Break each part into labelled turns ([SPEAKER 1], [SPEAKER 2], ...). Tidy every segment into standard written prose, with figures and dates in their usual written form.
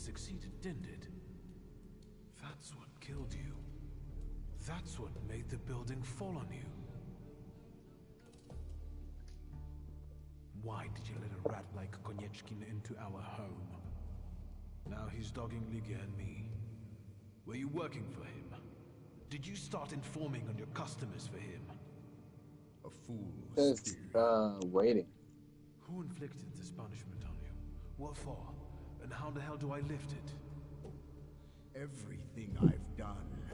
[SPEAKER 1] succeeded, didn't it? That's what killed you. That's what made the building fall on you. Why did you let a rat like Konieczkin into our home? Now he's dogging Ligia and me. Were you working for him? Did you start informing on your customers for him?
[SPEAKER 2] A fool's
[SPEAKER 3] Just
[SPEAKER 2] theory.
[SPEAKER 3] waiting.
[SPEAKER 1] Who inflicted this punishment on you? What for? And how the hell do I lift it?
[SPEAKER 2] Everything I've done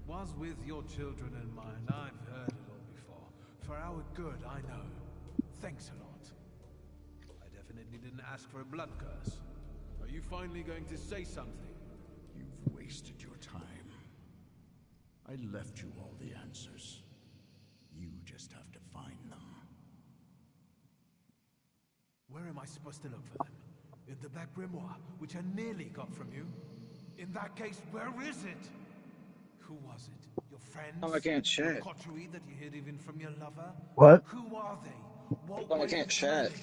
[SPEAKER 1] Was with your children in mind. I've heard it all before. For our good, I know. Thanks a lot. I definitely didn't ask for a blood curse. Are you finally going to say something?
[SPEAKER 2] You've wasted your time. I left you all the answers. You just have to find them.
[SPEAKER 1] Where am I supposed to look for them? In the Black Grimoire, which I nearly got from you? In that case, where is it? Who was it? Your friends?
[SPEAKER 3] Oh, I can't
[SPEAKER 1] Your
[SPEAKER 3] chat.
[SPEAKER 1] coterie that you hid even from your lover?
[SPEAKER 4] What?
[SPEAKER 1] Who are they? What
[SPEAKER 3] Oh, I
[SPEAKER 1] were you
[SPEAKER 3] can't chat.
[SPEAKER 1] planning?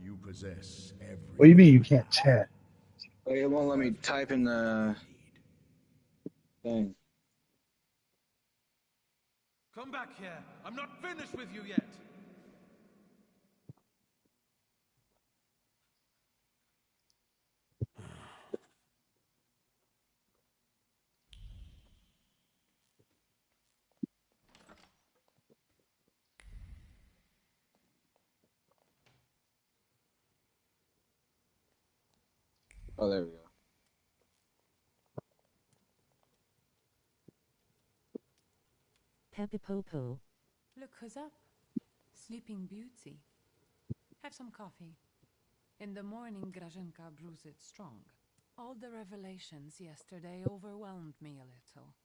[SPEAKER 2] You possess everything.
[SPEAKER 4] What do you mean you can't chat?
[SPEAKER 3] Wait, it won't let me type in the thing.
[SPEAKER 1] Come back here. I'm not finished with you yet.
[SPEAKER 3] Oh, there we go.
[SPEAKER 5] Pepe Popo.
[SPEAKER 6] Look who's up. Sleeping Beauty. Have some coffee. In the morning, Grażynka brews it strong. All the revelations yesterday overwhelmed me a little.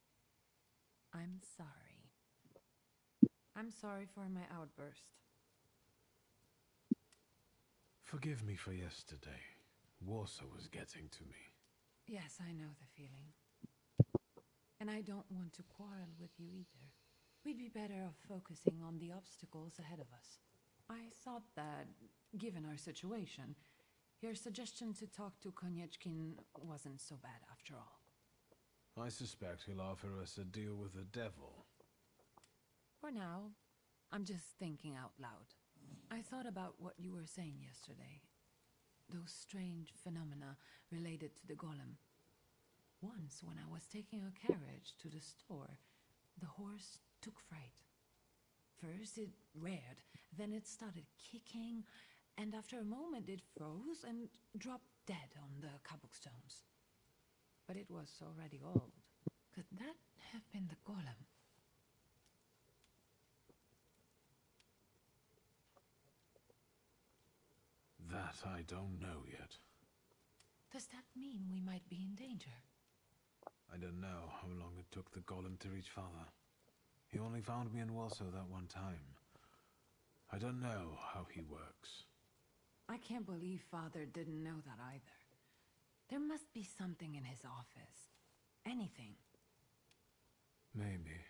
[SPEAKER 6] I'm sorry. I'm sorry for my outburst.
[SPEAKER 1] Forgive me for yesterday. Warsaw was getting to me.
[SPEAKER 6] Yes, I know the feeling. And I don't want to quarrel with you either. We'd be better off focusing on the obstacles ahead of us. I thought that, given our situation, your suggestion to talk to Konieczkin wasn't so bad after all.
[SPEAKER 1] I suspect he'll offer us a deal with the devil.
[SPEAKER 6] For now, I'm just thinking out loud. I thought about what you were saying yesterday. Those strange phenomena related to the golem. Once, when I was taking a carriage to the store, the horse took fright. First it reared, then it started kicking, and after a moment it froze and dropped dead on the cobblestones. But it was already old. Could that have been the golem?
[SPEAKER 1] That I don't know yet.
[SPEAKER 6] Does that mean we might be in danger?
[SPEAKER 1] I don't know how long it took the golem to reach Father. He only found me in Warsaw that one time. I don't know how he works.
[SPEAKER 6] I can't believe Father didn't know that either. There must be something in his office. Anything.
[SPEAKER 1] Maybe.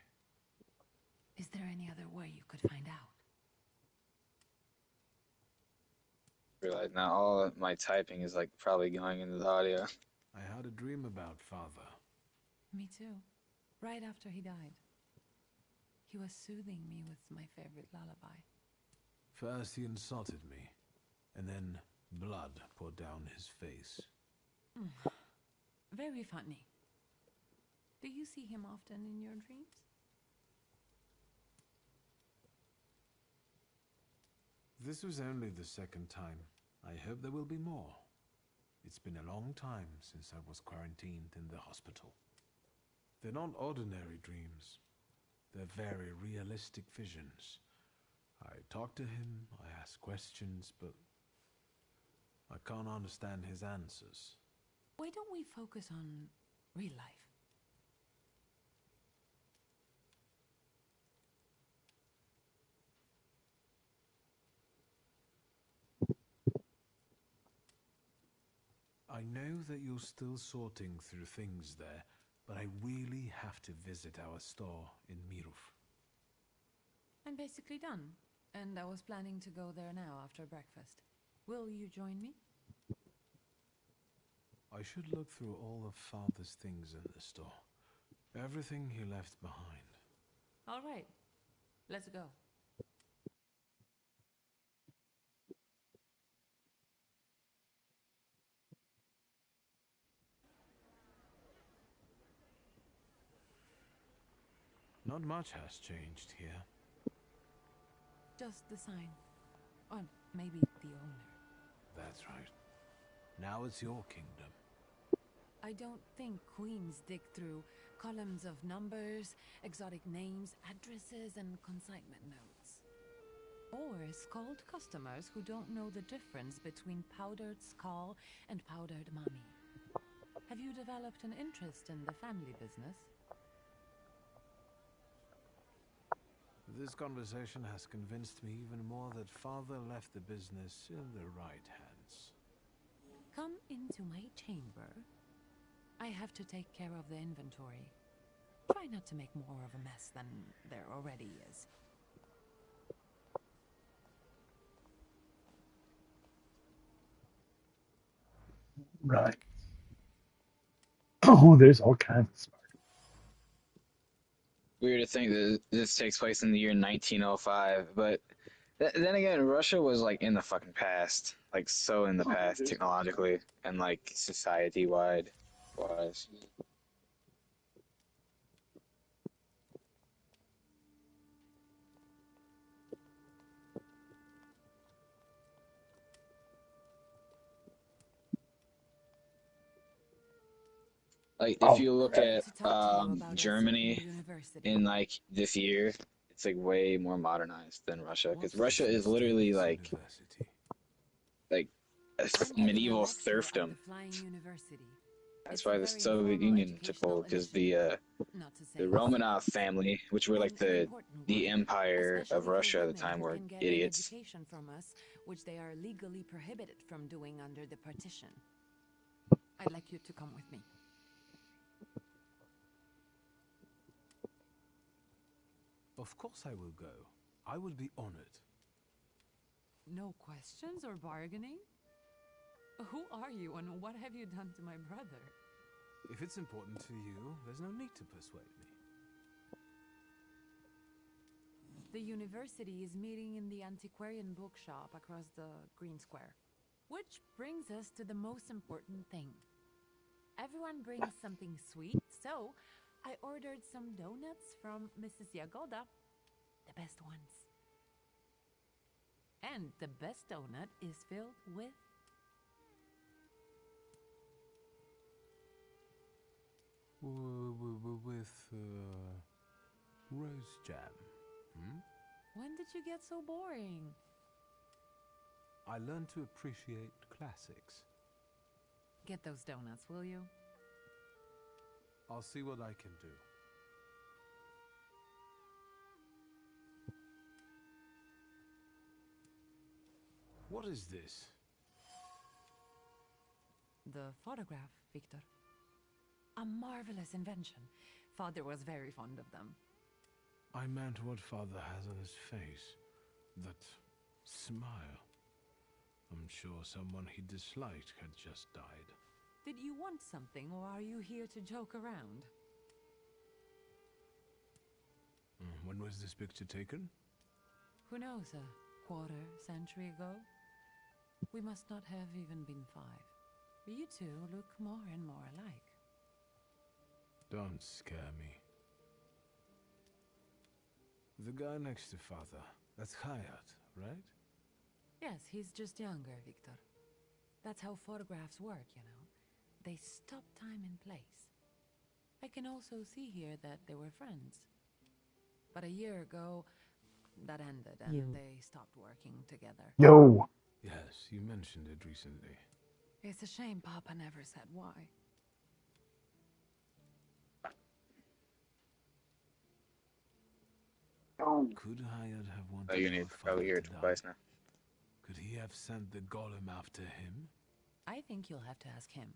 [SPEAKER 6] Is there any other way you could find out?
[SPEAKER 3] Realize now all of my typing is like probably going into the audio.
[SPEAKER 1] I had a dream about Father.
[SPEAKER 6] Me too. Right after he died. He was soothing me with my favorite lullaby.
[SPEAKER 1] First he insulted me, and then blood poured down his face.
[SPEAKER 6] Very funny. Do you see him often in your dreams?
[SPEAKER 1] This was only the second time. I hope there will be more. It's been a long time since I was quarantined in the hospital. They're not ordinary dreams. They're very realistic visions. I talk to him, I ask questions, but I can't understand his answers.
[SPEAKER 6] Why don't we focus on real life?
[SPEAKER 1] I know that you're still sorting through things there, but I really have to visit our store in Mirów.
[SPEAKER 6] I'm basically done, and I was planning to go there now after breakfast. Will you join me?
[SPEAKER 1] I should look through all of Father's things in the store. Everything he left behind.
[SPEAKER 6] All right, let's go.
[SPEAKER 1] Not much has changed here.
[SPEAKER 6] Just the sign. Or maybe the owner.
[SPEAKER 1] That's right. Now it's your kingdom.
[SPEAKER 6] I don't think queens dig through columns of numbers, exotic names, addresses, and consignment notes. Or scold customers who don't know the difference between powdered skull and powdered mummy. Have you developed an interest in the family business?
[SPEAKER 1] This conversation has convinced me even more that Father left the business in the right hands.
[SPEAKER 6] Come into my chamber. I have to take care of the inventory. Try not to make more of a mess than there already is.
[SPEAKER 4] Right. Oh, there's all kinds of smart.
[SPEAKER 3] Weird to think that this takes place in the year 1905, but then again, Russia was like in the fucking past, like so in the past technologically and like society-wide wise. Like if
[SPEAKER 4] Oh,
[SPEAKER 3] you look
[SPEAKER 4] crap.
[SPEAKER 3] at
[SPEAKER 6] To talk to you about a certain
[SPEAKER 3] Germany
[SPEAKER 6] university.
[SPEAKER 3] in like this year, it's like way more modernized than Russia because
[SPEAKER 1] What's
[SPEAKER 3] Russia
[SPEAKER 1] this
[SPEAKER 3] is literally
[SPEAKER 1] mysterious university?
[SPEAKER 3] like a
[SPEAKER 6] I'm giving a
[SPEAKER 3] medieval
[SPEAKER 6] lecture at
[SPEAKER 3] serfdom.
[SPEAKER 6] the Flying University.
[SPEAKER 3] That's
[SPEAKER 6] It's a
[SPEAKER 3] why the
[SPEAKER 6] very
[SPEAKER 3] Soviet
[SPEAKER 6] informal
[SPEAKER 3] Union took
[SPEAKER 6] educational
[SPEAKER 3] hold because
[SPEAKER 6] initiative, not to say
[SPEAKER 3] the Romanov
[SPEAKER 6] secret.
[SPEAKER 3] family, which were like
[SPEAKER 6] And an important
[SPEAKER 3] the
[SPEAKER 6] one,
[SPEAKER 3] empire of
[SPEAKER 6] especially for
[SPEAKER 3] Russia at the
[SPEAKER 6] women
[SPEAKER 3] time,
[SPEAKER 6] who
[SPEAKER 3] were
[SPEAKER 6] can get an
[SPEAKER 3] idiots.
[SPEAKER 6] education from us, which they are legally prohibited from doing under the partition. I'd like you to come with me.
[SPEAKER 1] Of course I will go. I will be honored.
[SPEAKER 6] No questions or bargaining? Who are you and what have you done to my brother?
[SPEAKER 1] If it's important to you, there's no need to persuade me.
[SPEAKER 6] The university is meeting in the antiquarian bookshop across the Green Square. Which brings us to the most important thing. Everyone brings something sweet, so I ordered some donuts from Mrs. Yagoda. The best ones. And the best donut is filled with...
[SPEAKER 1] With rose jam. Hmm?
[SPEAKER 6] When did you get so boring?
[SPEAKER 1] I learned to appreciate classics.
[SPEAKER 6] Get those donuts, will you?
[SPEAKER 1] I'll see what I can do. What is this?
[SPEAKER 6] The photograph, Victor. A marvelous invention. Father was very fond of them.
[SPEAKER 1] I meant what Father has on his face. That smile. I'm sure someone he disliked had just died.
[SPEAKER 6] Did you want something, or are you here to joke around?
[SPEAKER 1] When was this picture taken?
[SPEAKER 6] Who knows, a quarter century ago? We must not have even been 5. You two look more and more alike.
[SPEAKER 1] Don't scare me. The guy next to Father, that's Hayat, right?
[SPEAKER 6] Yes, he's just younger, Victor. That's how photographs work, you know. They stop time and place. I can also see here that they were friends. But a year ago, that ended and they stopped working together.
[SPEAKER 4] Yo.
[SPEAKER 1] Yes, you mentioned it recently.
[SPEAKER 6] It's a shame Papa never said why.
[SPEAKER 1] Could Hayat have
[SPEAKER 3] Oh,
[SPEAKER 1] wanted
[SPEAKER 3] you
[SPEAKER 1] our
[SPEAKER 3] need to
[SPEAKER 1] father
[SPEAKER 3] probably hear
[SPEAKER 1] to
[SPEAKER 3] it
[SPEAKER 1] die?
[SPEAKER 3] twice now.
[SPEAKER 1] Could he have sent the golem after him?
[SPEAKER 6] I think you'll have to ask him.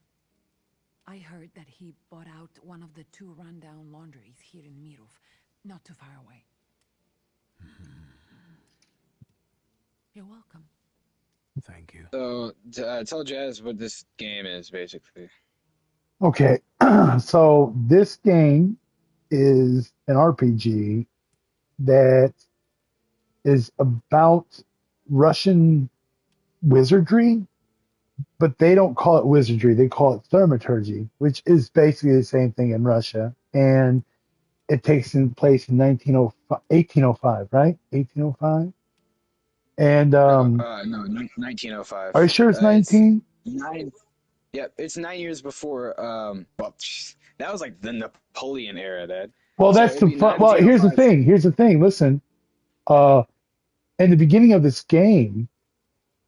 [SPEAKER 6] I heard that he bought out one of the 2 rundown laundries here in Mirov, not too far away. You're welcome.
[SPEAKER 1] Thank you.
[SPEAKER 3] So tell Jazz what this game is basically.
[SPEAKER 4] Okay, so this game is an RPG that is about Russian wizardry, but they don't call it wizardry. They call it thaumaturgy, which is basically the same thing in Russia. And it takes in place in 1805, right? 1805. And
[SPEAKER 3] No, 1905.
[SPEAKER 4] are you sure it's
[SPEAKER 3] It's
[SPEAKER 4] 19?
[SPEAKER 3] nine. Yep, it's 9 years before. Well, that was like the Napoleon era, Dad.
[SPEAKER 4] Well,
[SPEAKER 3] So
[SPEAKER 4] that's
[SPEAKER 3] it'd
[SPEAKER 4] the
[SPEAKER 3] be
[SPEAKER 4] fun. Well, here's the
[SPEAKER 3] 1905.
[SPEAKER 4] thing. Here's the thing. Listen, uh, in the beginning of this game,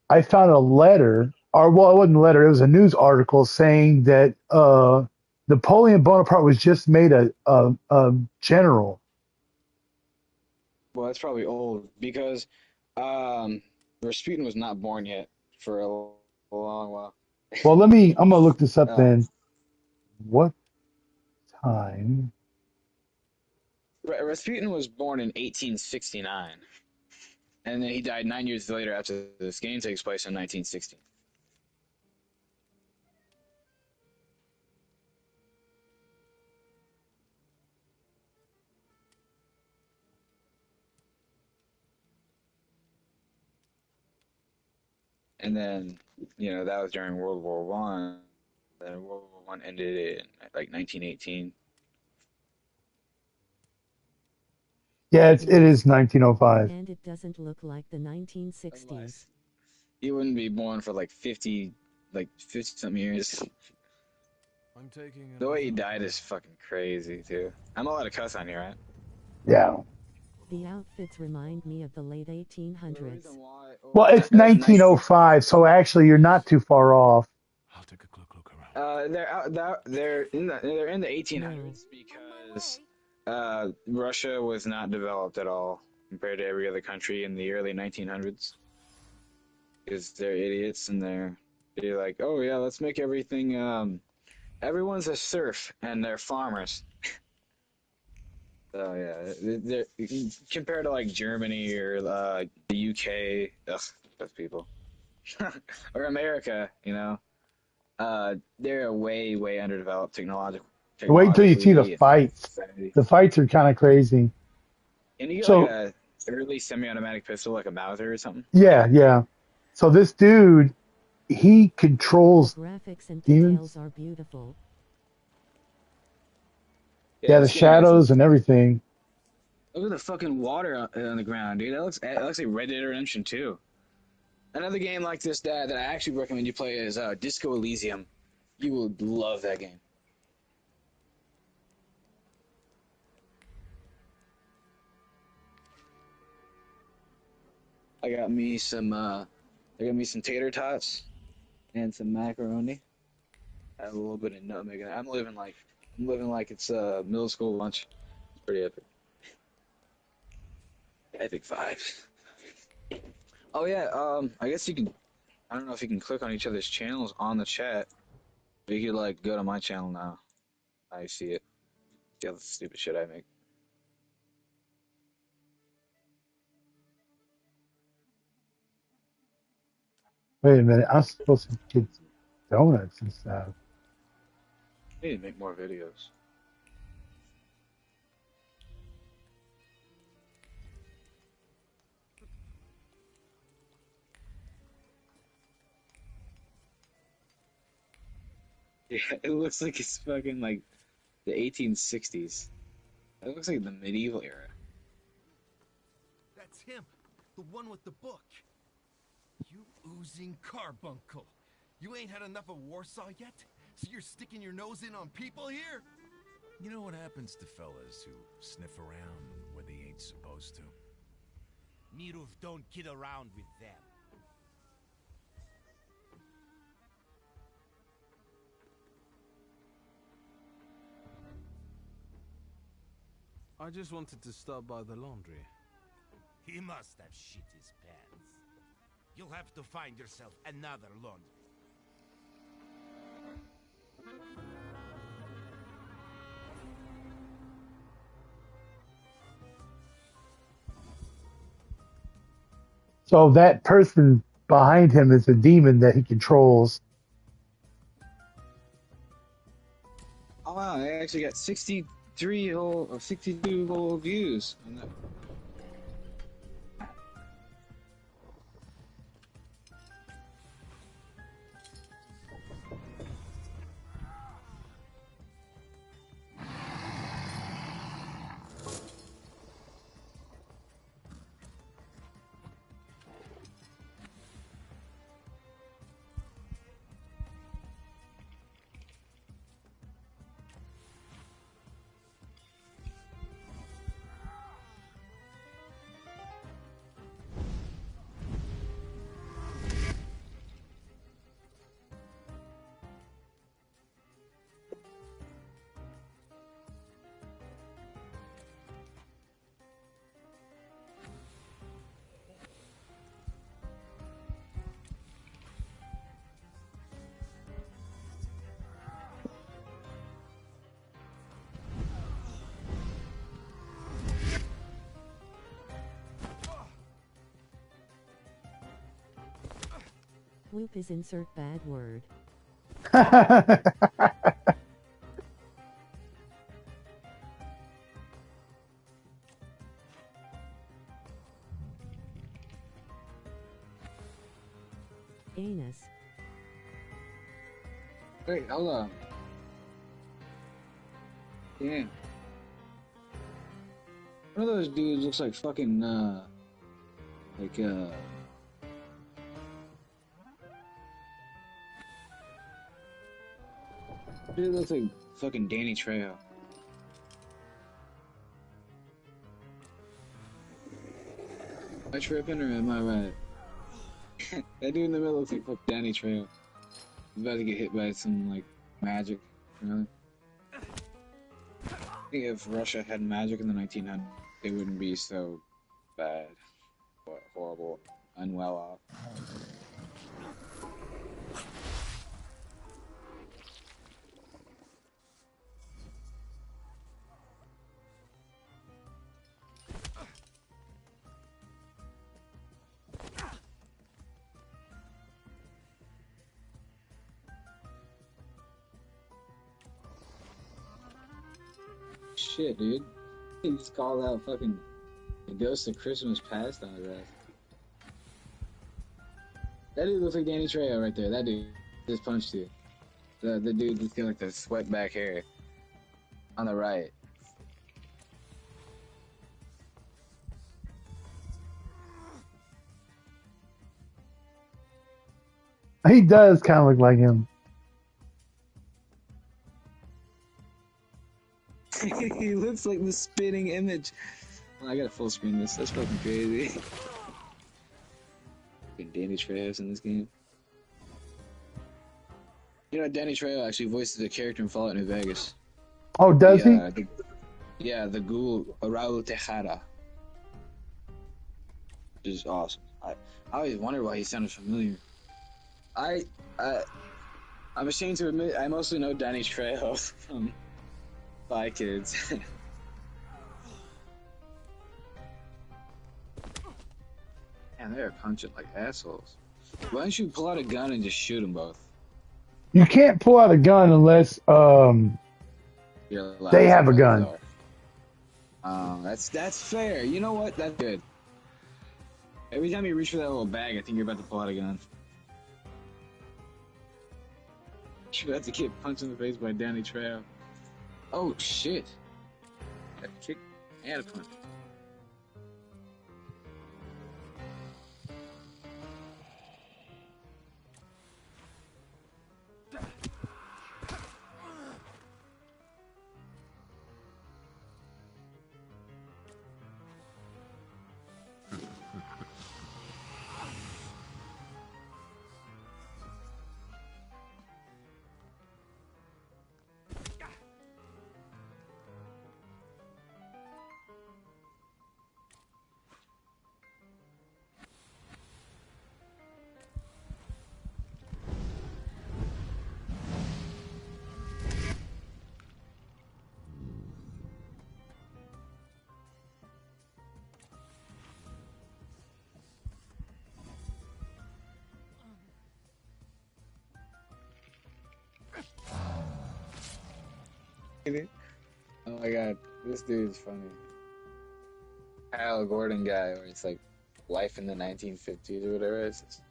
[SPEAKER 4] I found a letter, or well, it wasn't a letter. It was a news article saying that Napoleon Bonaparte was just made a general.
[SPEAKER 3] Well, that's probably old because um, Rasputin was not born yet for a long while.
[SPEAKER 4] Well, let me. I'm gonna look this up
[SPEAKER 3] Uh,
[SPEAKER 4] then. What time?
[SPEAKER 3] Rasputin was born in 1869, and then he died 9 years later after this game takes place in 1916. And then, that was during World War One. Then World War One ended in like 1918.
[SPEAKER 4] Yeah, it
[SPEAKER 5] Yes,
[SPEAKER 4] is 1905.
[SPEAKER 5] and it doesn't look like the 1960s.
[SPEAKER 3] Unless he wouldn't be born for like 50 something years.
[SPEAKER 1] I'm taking
[SPEAKER 3] The way he
[SPEAKER 1] another
[SPEAKER 3] died is
[SPEAKER 1] approach.
[SPEAKER 3] fucking crazy too. I'm allowed to cuss on here, right?
[SPEAKER 4] Yeah.
[SPEAKER 5] The outfits remind me of the late
[SPEAKER 3] The
[SPEAKER 5] 1800s.
[SPEAKER 3] reason why,
[SPEAKER 4] Well, it's
[SPEAKER 3] it was nice.
[SPEAKER 4] 1905, so actually you're not too far off.
[SPEAKER 1] I'll take a quick look around.
[SPEAKER 3] They're in the 1800s because Russia was not developed at all compared to every other country in the early 1900s. Because they're idiots and they're like, oh yeah, let's make everything. Everyone's a serf and they're farmers. So yeah, they're compared to like Germany or the UK, ugh, those people, or America, they're way way underdeveloped
[SPEAKER 4] Wait until you see the
[SPEAKER 3] technologically and
[SPEAKER 4] fights.
[SPEAKER 3] society.
[SPEAKER 4] The fights are kind of crazy.
[SPEAKER 3] And you get like
[SPEAKER 4] So,
[SPEAKER 3] a early semi-automatic pistol, like a Mauser or something.
[SPEAKER 4] yeah, yeah. So this dude, he
[SPEAKER 5] The
[SPEAKER 4] controls
[SPEAKER 5] graphics and
[SPEAKER 4] demons.
[SPEAKER 5] details are beautiful.
[SPEAKER 3] Yeah,
[SPEAKER 4] Yeah, the
[SPEAKER 3] this game actually.
[SPEAKER 4] shadows and everything.
[SPEAKER 3] Look at the fucking water on the ground, dude. That looks like Red Dead Redemption 2. Another game like this that I actually recommend you play is Disco Elysium. You will love that game. I got me some tater tots and some macaroni. I have a little bit of nutmeg in it. I'm living like it's middle school lunch. It's pretty epic. Epic vibes. Oh yeah, I guess you can. I don't know if you can click on each other's channels on the chat. But you could like go to my channel now. I see it. See all the stupid shit I make.
[SPEAKER 4] Wait a minute, I'm supposed to get donuts and stuff.
[SPEAKER 3] I need to make more videos. Yeah, it looks like it's fucking like the 1860s. It looks like the medieval era.
[SPEAKER 7] That's him, the one with the book. You oozing carbuncle. You ain't had enough of Warsaw yet? So you're sticking your nose in on people here?
[SPEAKER 8] You know what happens to fellas who sniff around where they ain't supposed to?
[SPEAKER 7] Mirov don't kid around with them.
[SPEAKER 1] I just wanted to stop by the laundry.
[SPEAKER 7] He must have shit his pants. You'll have to find yourself another laundry.
[SPEAKER 4] So that person behind him is a demon that he controls.
[SPEAKER 3] Oh wow, I actually got 63 whole or 62 whole views on that.
[SPEAKER 5] Loop is insert bad word. Anus.
[SPEAKER 3] Wait, hold on. Damn. One of those dudes looks like fucking, dude looks like fucking Danny Trejo. Am I tripping or am I right? That dude in the middle looks like fucking Danny Trejo. He's about to get hit by some, like, magic, really. I think if Russia had magic in the 1900s, they wouldn't be so bad, or horrible, unwell off. Shit, dude. He just called out fucking the Ghost of Christmas Past on his ass. That dude looks like Danny Trejo right there. That dude just punched you. The dude that's got like the sweat back hair on the right.
[SPEAKER 4] He does kind of look like him.
[SPEAKER 3] He looks like the spinning image. Well, I gotta full screen this. That's fucking crazy. Fucking Danny Trejo's in this game. You know, Danny Trejo actually voices a character in Fallout New Vegas.
[SPEAKER 4] Oh, does he?
[SPEAKER 3] Yeah, the ghoul Raul Tejada. Which is awesome. I always wondered why he sounded familiar. I'm ashamed to admit I mostly know Danny Trejo from Spy Kids. Man, they're punching like assholes. Why don't you pull out a gun and just shoot them both?
[SPEAKER 4] You can't pull out a gun unless
[SPEAKER 3] You're allowed
[SPEAKER 4] they have
[SPEAKER 3] to,
[SPEAKER 4] a gun.
[SPEAKER 3] That's fair. You know what? That's good. Every time you reach for that little bag, I think you're about to pull out a gun. You're about to get punched in the face by Danny Trejo. Oh shit! That kick and a punch. Oh my god, this dude's funny. Kyle Gordon guy, where it's like life in the 1950s or whatever. It's just...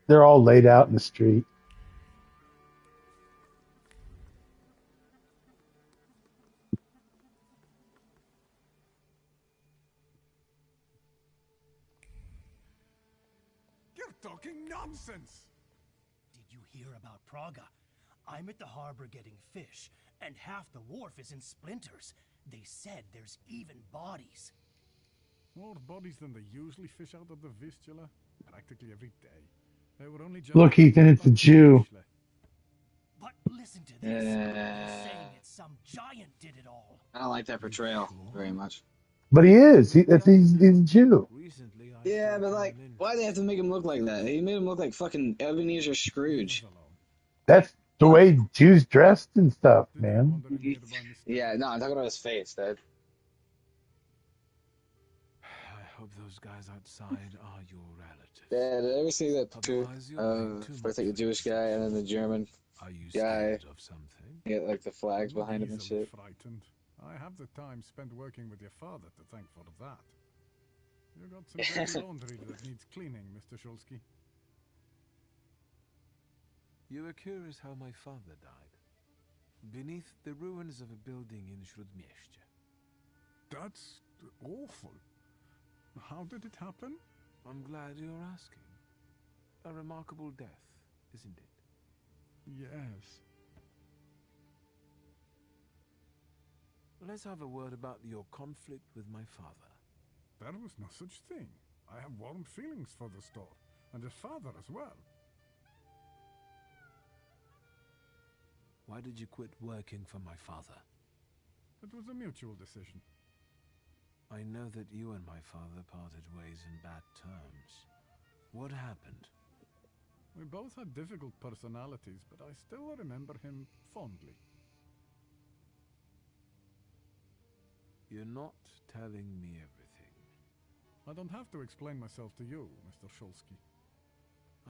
[SPEAKER 4] They're all laid out in the street.
[SPEAKER 7] You're talking nonsense!
[SPEAKER 9] Did you hear about Praga? I'm at the harbor getting fish, and half the wharf is in splinters. They said there's even bodies.
[SPEAKER 10] More bodies than they usually fish out of the Vistula, practically every day. They were only just
[SPEAKER 4] Look, Ethan, it's a Jew.
[SPEAKER 9] But listen to this. They're saying it's some giant did it all.
[SPEAKER 3] I don't like that portrayal very much.
[SPEAKER 4] But he is. He's a Jew.
[SPEAKER 1] Recently, I
[SPEAKER 3] Yeah,
[SPEAKER 1] started
[SPEAKER 3] but like,
[SPEAKER 1] coming in.
[SPEAKER 3] why do they have to make him look like that? He made him look like fucking Ebenezer Scrooge.
[SPEAKER 4] That's the way Jews dressed and stuff, man.
[SPEAKER 3] Yeah, no, I'm talking about his face. That
[SPEAKER 1] I hope those guys outside are your relatives.
[SPEAKER 3] yeah, did I ever see that picture
[SPEAKER 1] Otherwise, you're paying too
[SPEAKER 3] where it's like
[SPEAKER 1] much
[SPEAKER 3] the Jewish guy and then the German
[SPEAKER 1] Are you
[SPEAKER 3] guy?
[SPEAKER 1] scared of something?
[SPEAKER 3] Get like the flags behind him and
[SPEAKER 10] Easily
[SPEAKER 3] shit.
[SPEAKER 10] frightened. I have the time spent working with your father to thank for that. You got some dirty laundry that needs cleaning, Mr. Shulsky.
[SPEAKER 1] You were curious how my father died. Beneath the ruins of a building in Śródmieście.
[SPEAKER 10] That's awful. How did it happen?
[SPEAKER 1] I'm glad you're asking. A remarkable death, isn't it?
[SPEAKER 10] Yes.
[SPEAKER 1] Let's have a word about your conflict with my father.
[SPEAKER 10] There was no such thing. I have warm feelings for the store, and his father as well.
[SPEAKER 1] Why did you quit working for my father?
[SPEAKER 10] It was a mutual decision.
[SPEAKER 1] I know that you and my father parted ways in bad terms. What happened?
[SPEAKER 10] We both had difficult personalities, but I still remember him fondly.
[SPEAKER 1] You're not telling me everything.
[SPEAKER 10] I don't have to explain myself to you, Mr. Shulsky.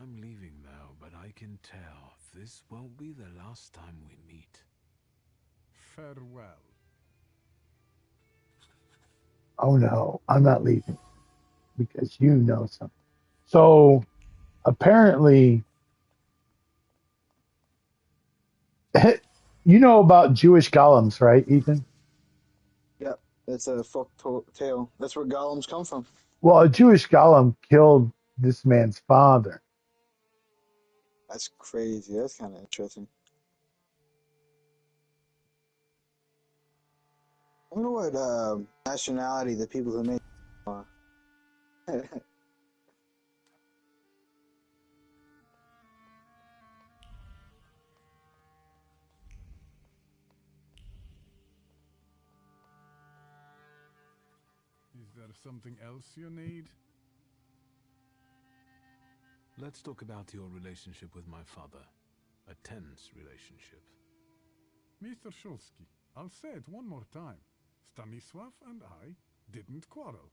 [SPEAKER 1] I'm leaving now, but I can tell this won't be the last time we meet.
[SPEAKER 10] Farewell.
[SPEAKER 4] Oh no, I'm not leaving because you know something. So apparently, you know about Jewish golems, right, Ethan?
[SPEAKER 3] Yep, that's a folk tale. That's where golems come from.
[SPEAKER 4] Well, a Jewish golem killed this man's father.
[SPEAKER 3] That's crazy. That's kind of interesting. I wonder what nationality the people who made are.
[SPEAKER 10] Is there something else you need?
[SPEAKER 1] Let's talk about your relationship with my father. A tense relationship.
[SPEAKER 10] Mr. Shulsky, I'll say it one more time. Stanisław and I didn't quarrel.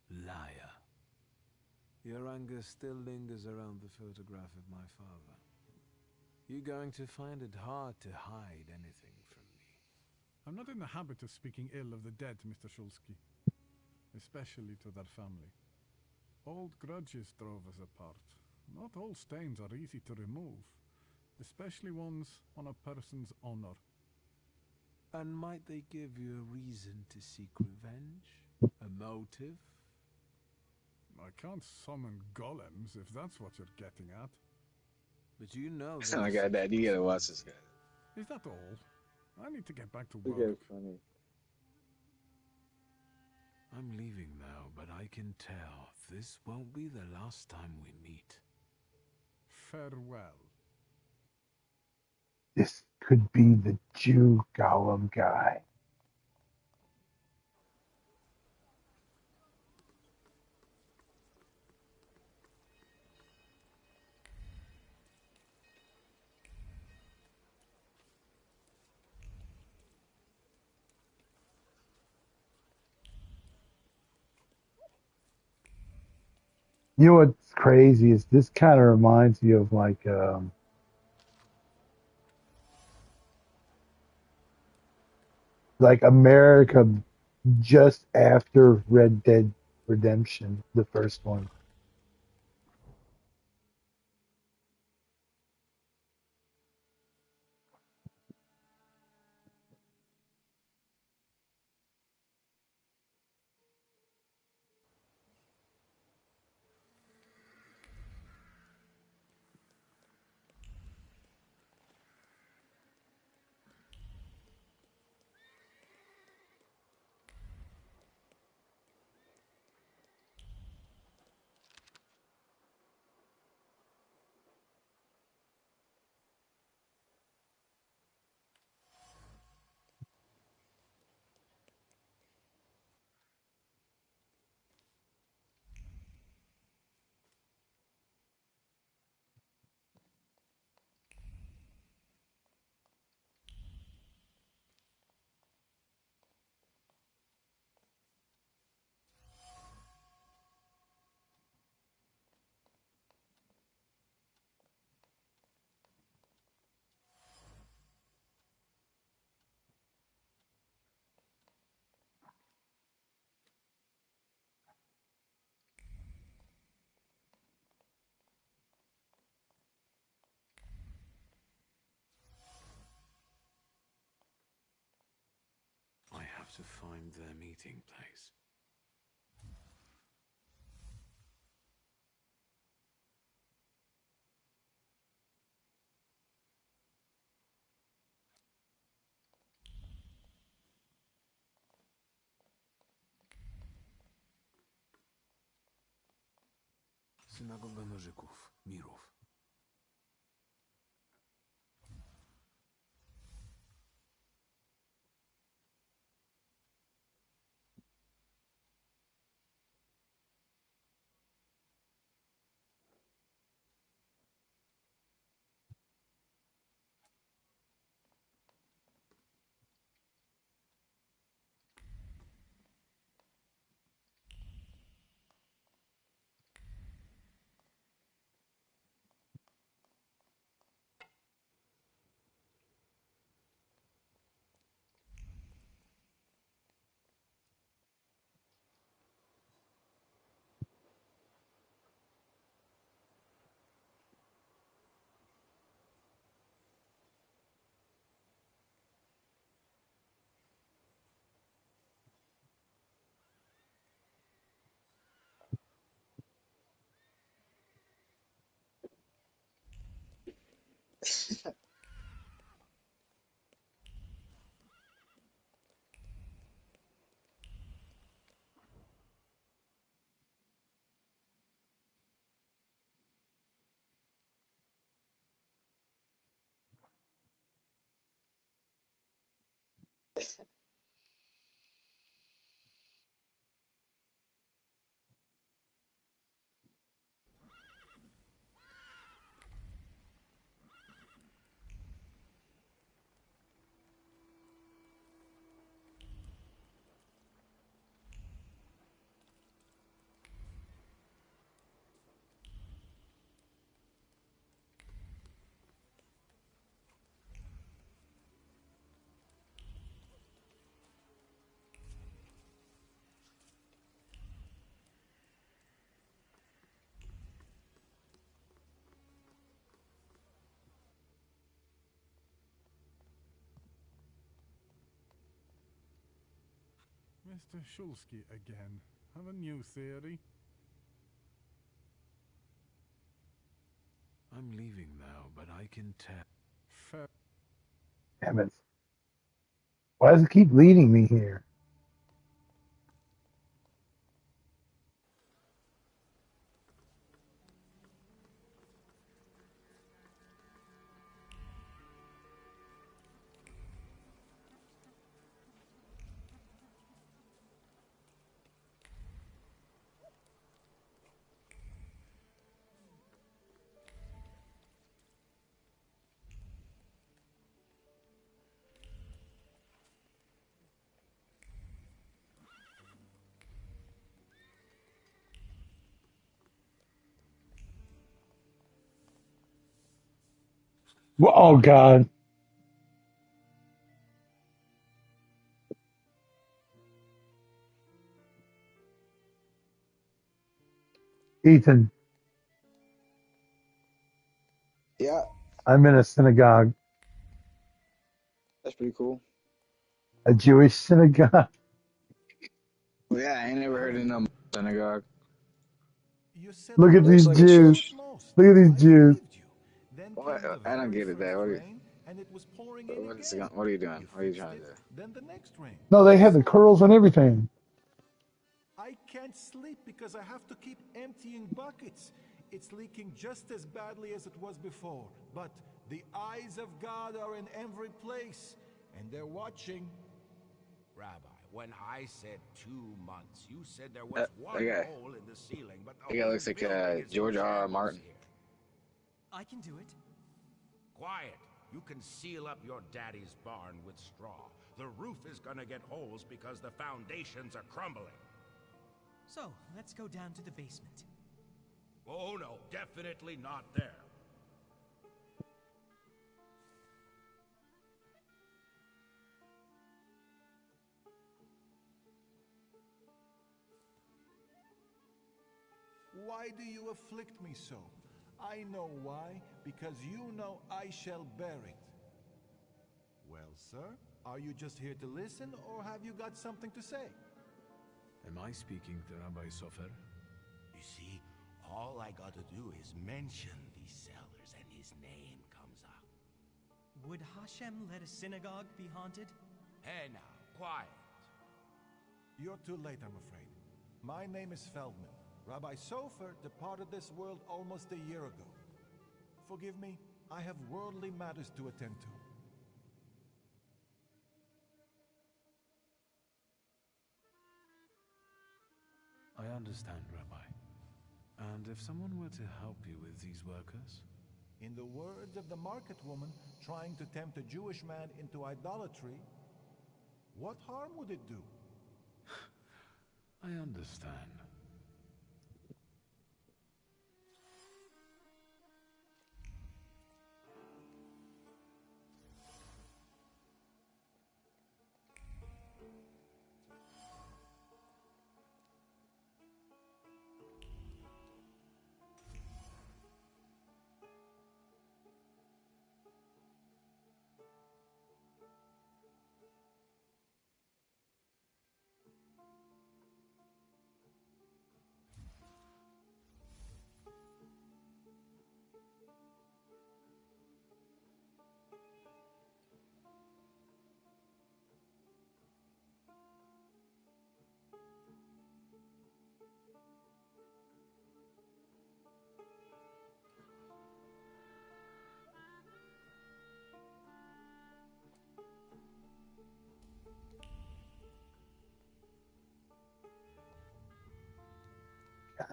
[SPEAKER 1] Liar. Your anger still lingers around the photograph of my father. You're going to find it hard to hide anything from me.
[SPEAKER 10] I'm not in the habit of speaking ill of the dead, Mr. Shulsky. Especially to their family. Old grudges drove us apart. Not all stains are easy to remove, especially ones on a person's honor.
[SPEAKER 1] And might they give you a reason to seek revenge? A motive?
[SPEAKER 10] I can't summon golems if that's what you're getting at.
[SPEAKER 1] But you know
[SPEAKER 3] Oh my god, Dad, you gotta watch this guy.
[SPEAKER 10] Is that all? I need to get back to
[SPEAKER 3] You
[SPEAKER 10] work.
[SPEAKER 3] get funny.
[SPEAKER 1] I'm leaving now, but I can tell this won't be the last time we meet.
[SPEAKER 10] Farewell.
[SPEAKER 4] This could be the Jew golem guy. You know what's crazy is this kind of reminds me of like America just after Red Dead Redemption, the first one.
[SPEAKER 1] I have to find their meeting place. Synagoga Nożyków, Mirów.
[SPEAKER 10] Mr. Shulsky again. Have a new theory?
[SPEAKER 1] I'm leaving now, but I can tell.
[SPEAKER 10] Fair.
[SPEAKER 4] Damn it. Why does it keep leading me here? Oh God, Ethan,
[SPEAKER 3] Yeah,
[SPEAKER 4] I'm in a synagogue,
[SPEAKER 3] that's pretty cool.
[SPEAKER 4] a Jewish synagogue.
[SPEAKER 3] Well, yeah, I ain't never heard of no synagogue.
[SPEAKER 7] You said
[SPEAKER 4] Look
[SPEAKER 7] the
[SPEAKER 4] at
[SPEAKER 3] It looks
[SPEAKER 4] these
[SPEAKER 7] Russians
[SPEAKER 3] like a
[SPEAKER 4] Jews.
[SPEAKER 7] sucked
[SPEAKER 3] church.
[SPEAKER 7] most.
[SPEAKER 4] Look at these
[SPEAKER 7] I
[SPEAKER 4] Jews.
[SPEAKER 7] believed you. Then
[SPEAKER 3] What?
[SPEAKER 7] came the
[SPEAKER 3] I don't
[SPEAKER 7] very
[SPEAKER 3] get it. That.
[SPEAKER 7] first rain, and it was pouring in
[SPEAKER 3] What is
[SPEAKER 7] again.
[SPEAKER 3] what are you doing?
[SPEAKER 7] You
[SPEAKER 3] What are you
[SPEAKER 7] fixed
[SPEAKER 3] trying to
[SPEAKER 7] it,
[SPEAKER 3] do?
[SPEAKER 7] then the next rain.
[SPEAKER 4] No, they had the
[SPEAKER 7] So
[SPEAKER 4] curls and everything.
[SPEAKER 7] I can't sleep because I have to keep emptying buckets. It's leaking just as badly as it was before. But the eyes of God are in every place, and they're watching.
[SPEAKER 11] Rabbi, when I said 2 months, you said there was one
[SPEAKER 3] Okay.
[SPEAKER 11] hole in the ceiling, but the
[SPEAKER 3] That guy
[SPEAKER 11] whole
[SPEAKER 3] looks like
[SPEAKER 11] building is
[SPEAKER 3] George
[SPEAKER 11] in
[SPEAKER 3] R. R.
[SPEAKER 11] shambles
[SPEAKER 3] Martin.
[SPEAKER 11] here.
[SPEAKER 9] I can do it.
[SPEAKER 11] Quiet. You can seal up your daddy's barn with straw. The roof is gonna get holes because the foundations are crumbling.
[SPEAKER 9] So, let's go down to the basement.
[SPEAKER 11] Oh no, definitely not there.
[SPEAKER 7] Why do you afflict me so? I know why, because you know I shall bear it. Well, sir, are you just here to listen, or have you got something to say?
[SPEAKER 1] Am I speaking to Rabbi Sofer?
[SPEAKER 11] You see, all I gotta do is mention these cellars and his name comes up.
[SPEAKER 9] Would Hashem let a synagogue be haunted?
[SPEAKER 11] Hey now, quiet.
[SPEAKER 7] You're too late, I'm afraid. My name is Feldman. Rabbi Sofer departed this world almost a year ago. Forgive me, I have worldly matters to attend to.
[SPEAKER 1] I understand, Rabbi. And if someone were to help you with these workers?
[SPEAKER 7] In the words of the market woman trying to tempt a Jewish man into idolatry, what harm would it do?
[SPEAKER 1] I understand.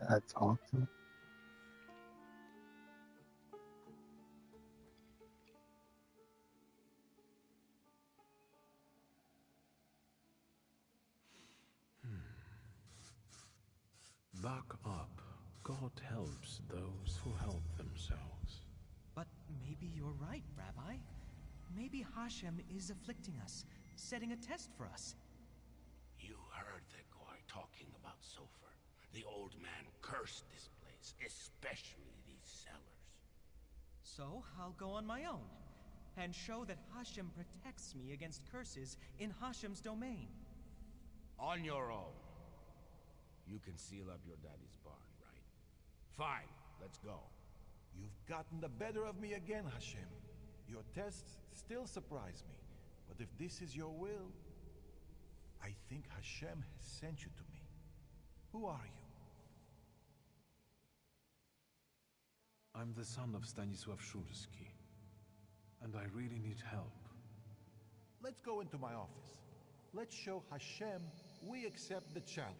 [SPEAKER 4] That's awesome.
[SPEAKER 1] Back up. God helps those who help themselves.
[SPEAKER 9] But maybe you're right, Rabbi. Maybe Hashem is afflicting us, setting a test for us.
[SPEAKER 11] You heard the guy talking about Sofer. The old man cursed this place, especially these cellars.
[SPEAKER 9] So I'll go on my own and show that Hashem protects me against curses in Hashem's domain.
[SPEAKER 11] On your own. You can seal up your daddy's barn, right? Fine, let's go.
[SPEAKER 7] You've gotten the better of me again, Hashem. Your tests still surprise me, but if this is your will, I think Hashem has sent you to me. Who are you?
[SPEAKER 1] I'm the son of Stanisław Szulski, and I really need help.
[SPEAKER 7] Let's go into my office. Let's show Hashem we accept the challenge.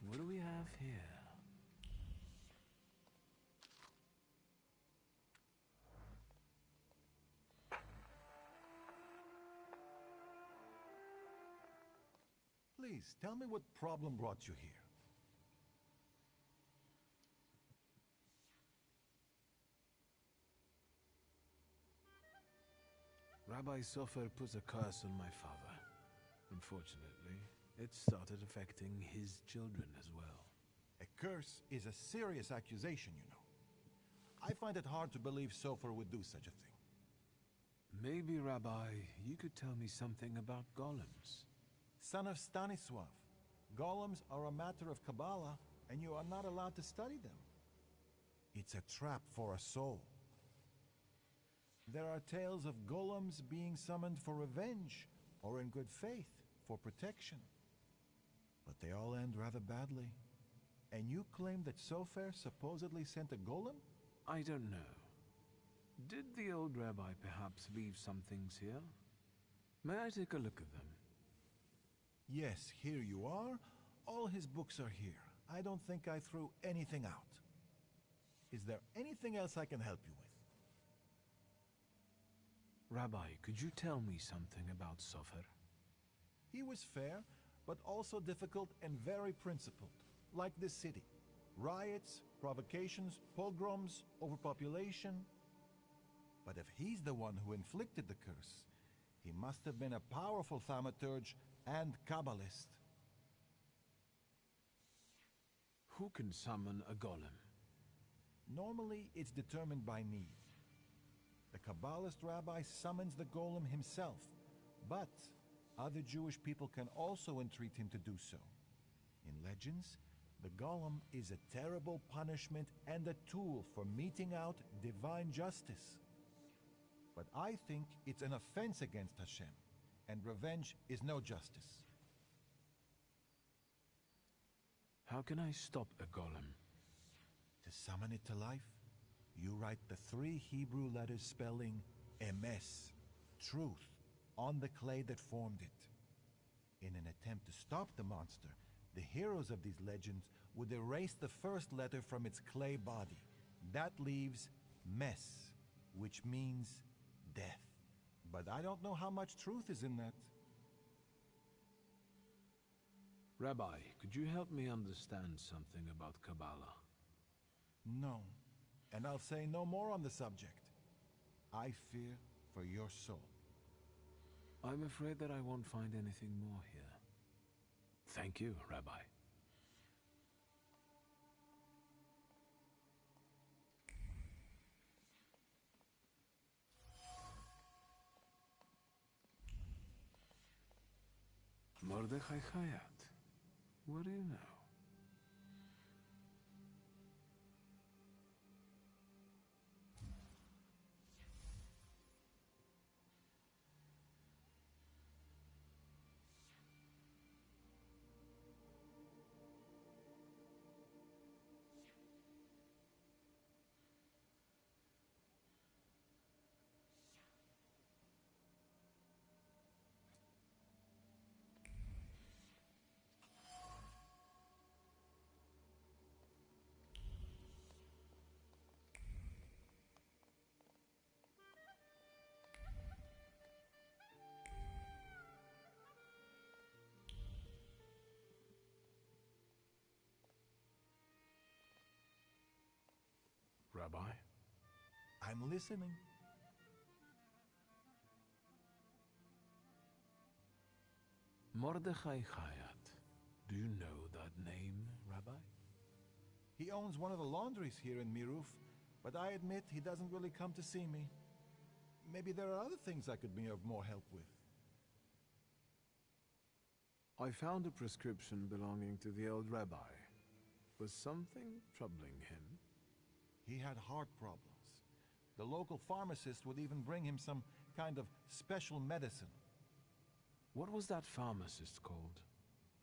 [SPEAKER 1] What do we have
[SPEAKER 7] Please, tell me what problem brought you here.
[SPEAKER 1] Rabbi Sofer put a curse on my father. Unfortunately, it started affecting his children as well.
[SPEAKER 7] A curse is a serious accusation, you know. I find it hard to believe Sofer would do such a thing.
[SPEAKER 1] Maybe, Rabbi, you could tell me something about golems.
[SPEAKER 7] Son of Stanisław, golems are a matter of Kabbalah, and you are not allowed to study them. It's a trap for a soul. There are tales of golems being summoned for revenge, or in good faith, for protection. But they all end rather badly. And you claim that Sofer supposedly sent a golem?
[SPEAKER 1] I don't know. Did the old rabbi perhaps leave some things here? May I take a look at them?
[SPEAKER 7] Yes, here you are. All his books are here. I don't think I threw anything out. Is there anything else I can help you with?
[SPEAKER 1] Rabbi, could you tell me something about Sofer?
[SPEAKER 7] He was fair, but also difficult and very principled, like this city. Riots, provocations, pogroms, overpopulation. But if he's the one who inflicted the curse, he must have been a powerful Thaumaturge and Kabbalist.
[SPEAKER 1] Who can summon a golem?
[SPEAKER 7] Normally, it's determined by need. The Kabbalist rabbi summons the golem himself, but other Jewish people can also entreat him to do so. In legends, the golem is a terrible punishment and a tool for meting out divine justice. But I think it's an offense against Hashem, and revenge is no justice.
[SPEAKER 1] How can I stop a golem?
[SPEAKER 7] To summon it to life, you write the 3 Hebrew letters spelling emes, truth, on the clay that formed it. In an attempt to stop the monster, the heroes of these legends would erase the first letter from its clay body. That leaves mes, which means death. But I don't know how much truth is in that.
[SPEAKER 1] Rabbi, could you help me understand something about Kabbalah?
[SPEAKER 7] No, and I'll say no more on the subject. I fear for your soul.
[SPEAKER 1] I'm afraid that I won't find anything more here. Thank you, Rabbi. Mordechai Hayat. What do you know? Rabbi?
[SPEAKER 7] I'm listening.
[SPEAKER 1] Mordechai Hayat. Do you know that name, Rabbi?
[SPEAKER 7] He owns one of the laundries here in Miruf, but I admit he doesn't really come to see me. Maybe there are other things I could be of more help with.
[SPEAKER 1] I found a prescription belonging to the old rabbi. Was something troubling him?
[SPEAKER 7] He had heart problems. The local pharmacist would even bring him some kind of special medicine.
[SPEAKER 1] What was that pharmacist called?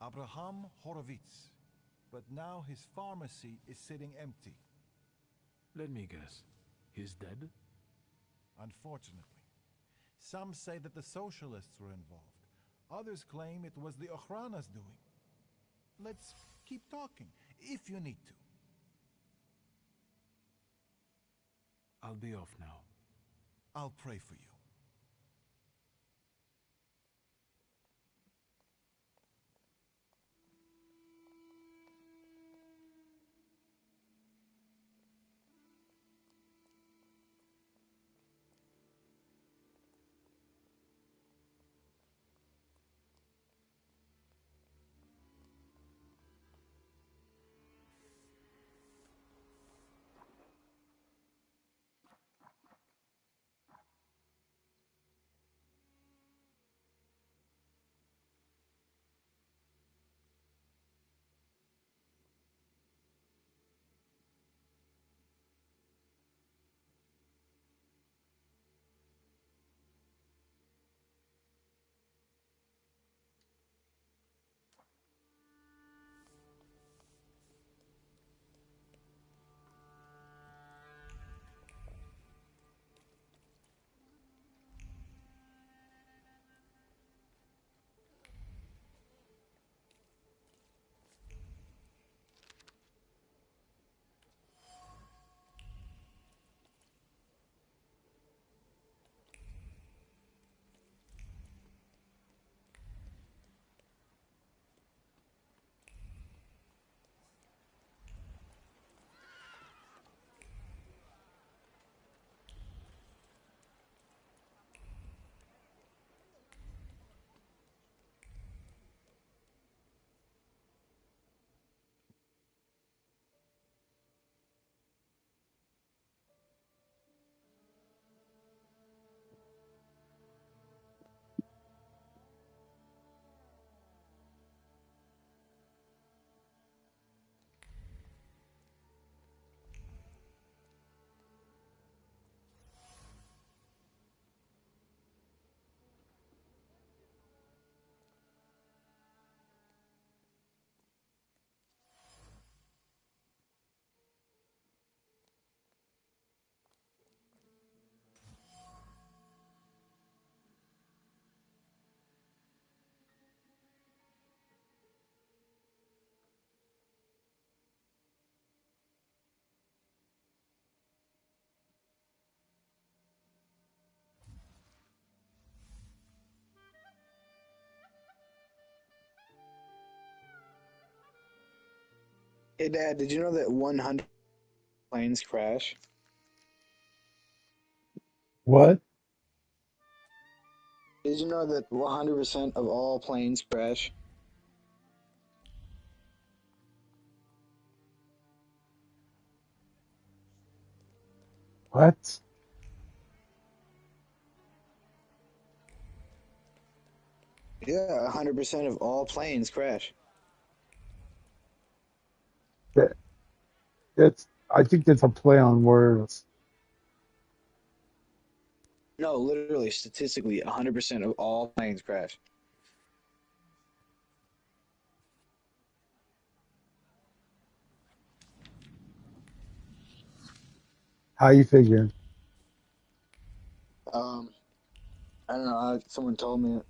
[SPEAKER 7] Abraham Horowitz. But now his pharmacy is sitting empty.
[SPEAKER 1] Let me guess. He's dead?
[SPEAKER 7] Unfortunately. Some say that the socialists were involved. Others claim it was the Ochrana's doing. Let's keep talking, if you need to.
[SPEAKER 1] I'll be off now.
[SPEAKER 7] I'll pray for you.
[SPEAKER 3] Hey, Dad, did you know that 100 planes crash?
[SPEAKER 4] What?
[SPEAKER 3] Did you know that 100% of all planes crash?
[SPEAKER 4] What?
[SPEAKER 3] Yeah, 100% of all planes crash.
[SPEAKER 4] That, that's. I think that's a play on words.
[SPEAKER 3] No, literally, statistically, 100% of all planes crash.
[SPEAKER 4] How you figure?
[SPEAKER 3] Um, I don't know. Someone told me it.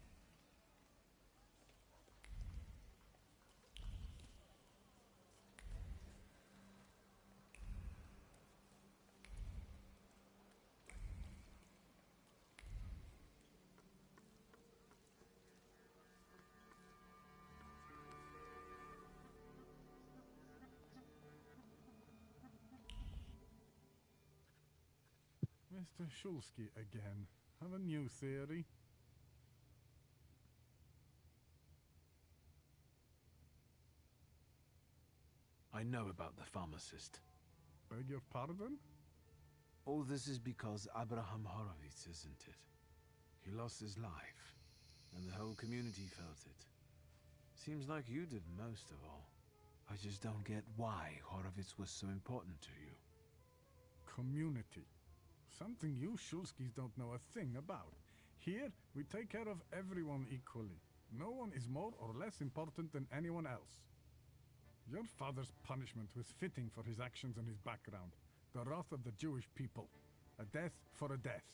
[SPEAKER 10] Mr. Shulsky again. Have a new theory?
[SPEAKER 1] I know about the pharmacist.
[SPEAKER 10] Beg your pardon?
[SPEAKER 1] All this is because Abraham Horowitz, isn't it? He lost his life, and the whole community felt it. Seems like you did most of all. I just don't get why Horowitz was so important to you.
[SPEAKER 10] Community. Something you Shulskis don't know a thing about. Here, we take care of everyone equally. No one is more or less important than anyone else. Your father's punishment was fitting for his actions and his background. The wrath of the Jewish people. A death for a death.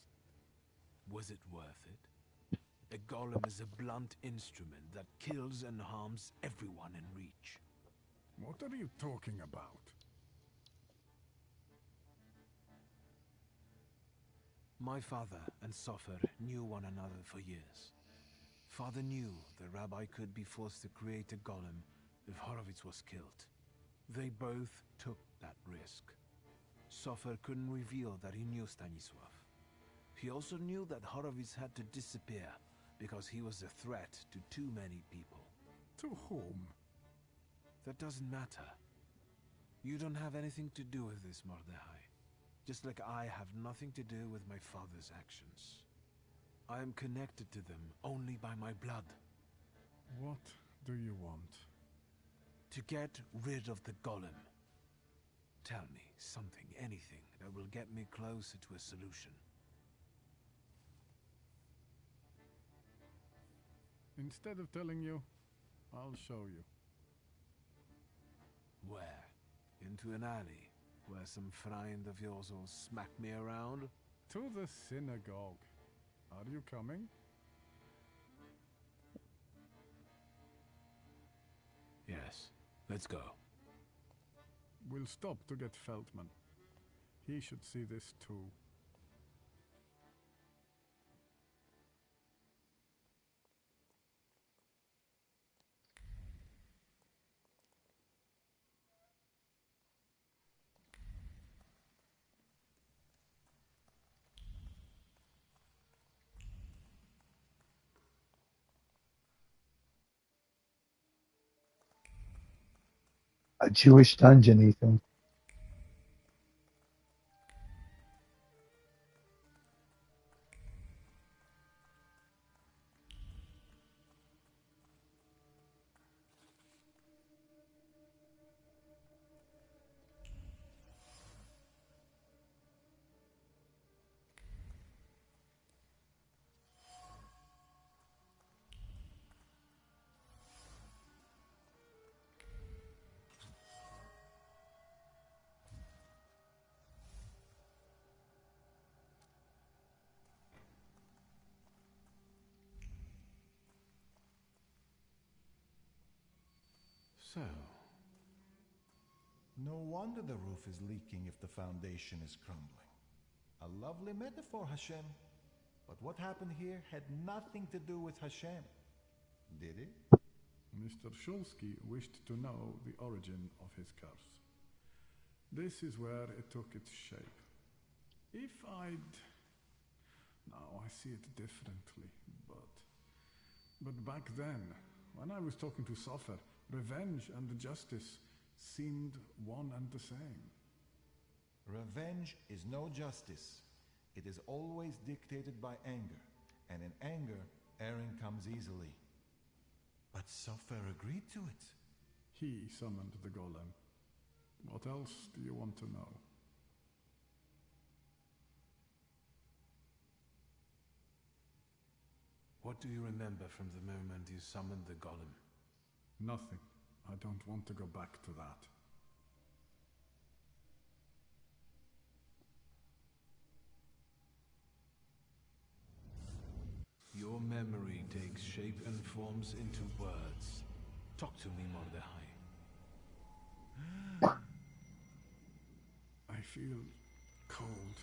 [SPEAKER 1] Was it worth it? A golem is a blunt instrument that kills and harms everyone in reach.
[SPEAKER 10] What are you talking about?
[SPEAKER 1] My father and Sofer knew one another for years. Father knew the rabbi could be forced to create a golem if Horowitz was killed. They both took that risk. Sofer couldn't reveal that he knew Stanisław. He also knew that Horowitz had to disappear because he was a threat to too many people.
[SPEAKER 10] To whom?
[SPEAKER 1] That doesn't matter. You don't have anything to do with this, Mordechai. Just like I have nothing to do with my father's actions. I am connected to them only by my blood.
[SPEAKER 10] What do you want?
[SPEAKER 1] To get rid of the golem. Tell me something, anything, that will get me closer to a solution.
[SPEAKER 10] Instead of telling you, I'll show you.
[SPEAKER 1] Where? Into an alley, where some friend of yours will smack me around?
[SPEAKER 10] To the synagogue. Are you coming?
[SPEAKER 1] Yes, let's go.
[SPEAKER 10] We'll stop to get Feldman. He should see this too.
[SPEAKER 4] A Jewish dungeon, Ethan.
[SPEAKER 1] So,
[SPEAKER 7] no wonder the roof is leaking if the foundation is crumbling. A lovely metaphor, Hashem. But what happened here had nothing to do with Hashem. Did it?
[SPEAKER 10] Mr. Shulsky wished to know the origin of his curse. This is where it took its shape. If I'd... Now I see it differently, but back then, when I was talking to Soffer, revenge and justice seemed one and the same.
[SPEAKER 7] Revenge is no justice. It is always dictated by anger, and in anger, erring comes easily. But Soffer agreed to it.
[SPEAKER 10] He summoned the golem. What else do you want to know?
[SPEAKER 1] What do you remember from the moment you summoned the golem?
[SPEAKER 10] Nothing. I don't want to go back to that.
[SPEAKER 1] Your memory takes shape and forms into words. Talk to me, Mordechai.
[SPEAKER 10] I feel cold.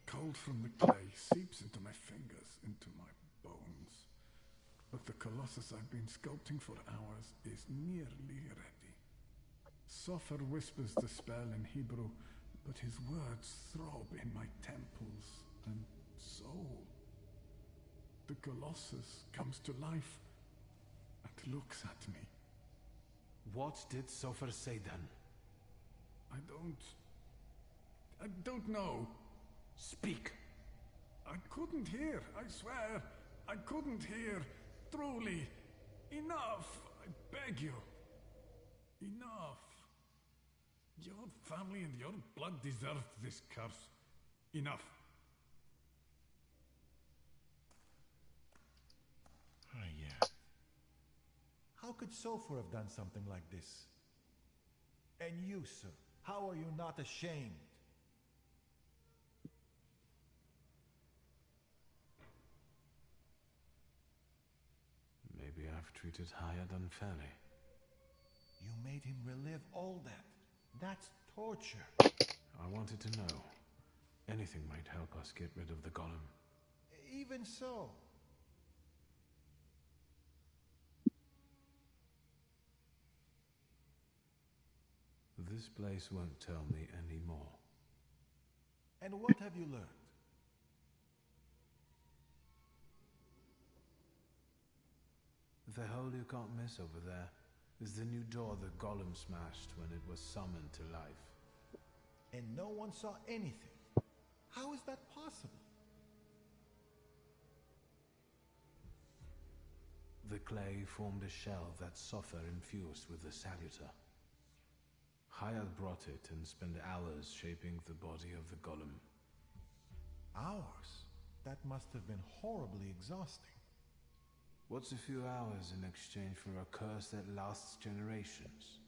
[SPEAKER 10] Cold from the clay seeps into my fingers, into my bones. But the colossus I've been sculpting for hours is nearly ready. Soffer whispers the spell in Hebrew, but his words throb in my temples and soul. The colossus comes to life and looks at me.
[SPEAKER 1] What did Soffer say then?
[SPEAKER 10] I don't know.
[SPEAKER 1] Speak!
[SPEAKER 10] I couldn't hear, I swear. I couldn't hear. Truly. Enough, I beg you. Enough. Your family and your blood deserved this curse. Enough.
[SPEAKER 7] Yeah. How could Soffer have done something like this? And you, sir, how are you not ashamed?
[SPEAKER 1] Maybe I've treated Hayat unfairly.
[SPEAKER 7] You made him relive all that. That's torture.
[SPEAKER 1] I wanted to know. Anything might help us get rid of the golem.
[SPEAKER 7] Even so.
[SPEAKER 1] This place won't tell me any more.
[SPEAKER 7] And what have you learned?
[SPEAKER 1] The hole you can't miss over there is the new door the golem smashed when it was summoned to life.
[SPEAKER 7] And no one saw anything. How is that possible?
[SPEAKER 1] The clay formed a shell that Soffer infused with the saluter. Hayat brought it and spent hours shaping the body of the golem.
[SPEAKER 7] Hours? That must have been horribly exhausting.
[SPEAKER 1] What's a few hours in exchange for a curse that lasts generations?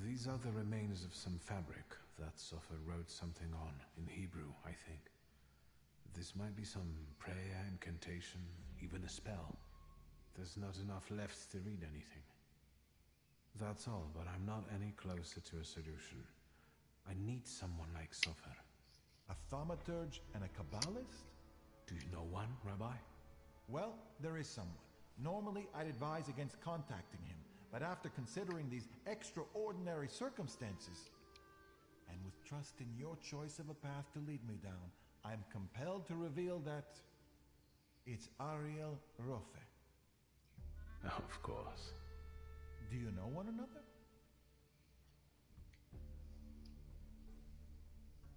[SPEAKER 1] These are the remains of some fabric that Soffer wrote something on, in Hebrew, I think. This might be some prayer, incantation, even a spell. There's not enough left to read anything. That's all, but I'm not any closer to a solution. I need someone like Soffer.
[SPEAKER 7] A Thaumaturge and a Kabbalist?
[SPEAKER 1] Do you know one, Rabbi?
[SPEAKER 7] Well, there is someone. Normally, I'd advise against contacting him, but after considering these extraordinary circumstances, and with trust in your choice of a path to lead me down, I'm compelled to reveal that it's Ariel Rofe.
[SPEAKER 1] Of course.
[SPEAKER 7] Do you know one another?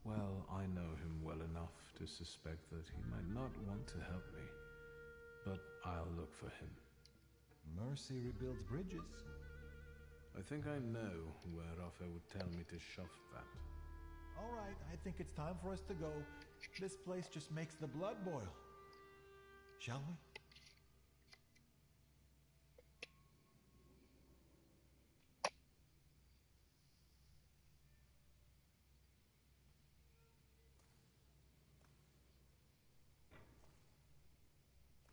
[SPEAKER 1] Well, I know him well enough to suspect that he might not want to help me, but I'll look for him.
[SPEAKER 7] Mercy rebuilds bridges.
[SPEAKER 1] I think I know where Rafa would tell me to shove that.
[SPEAKER 7] All right, I think it's time for us to go. This place just makes the blood boil. Shall we?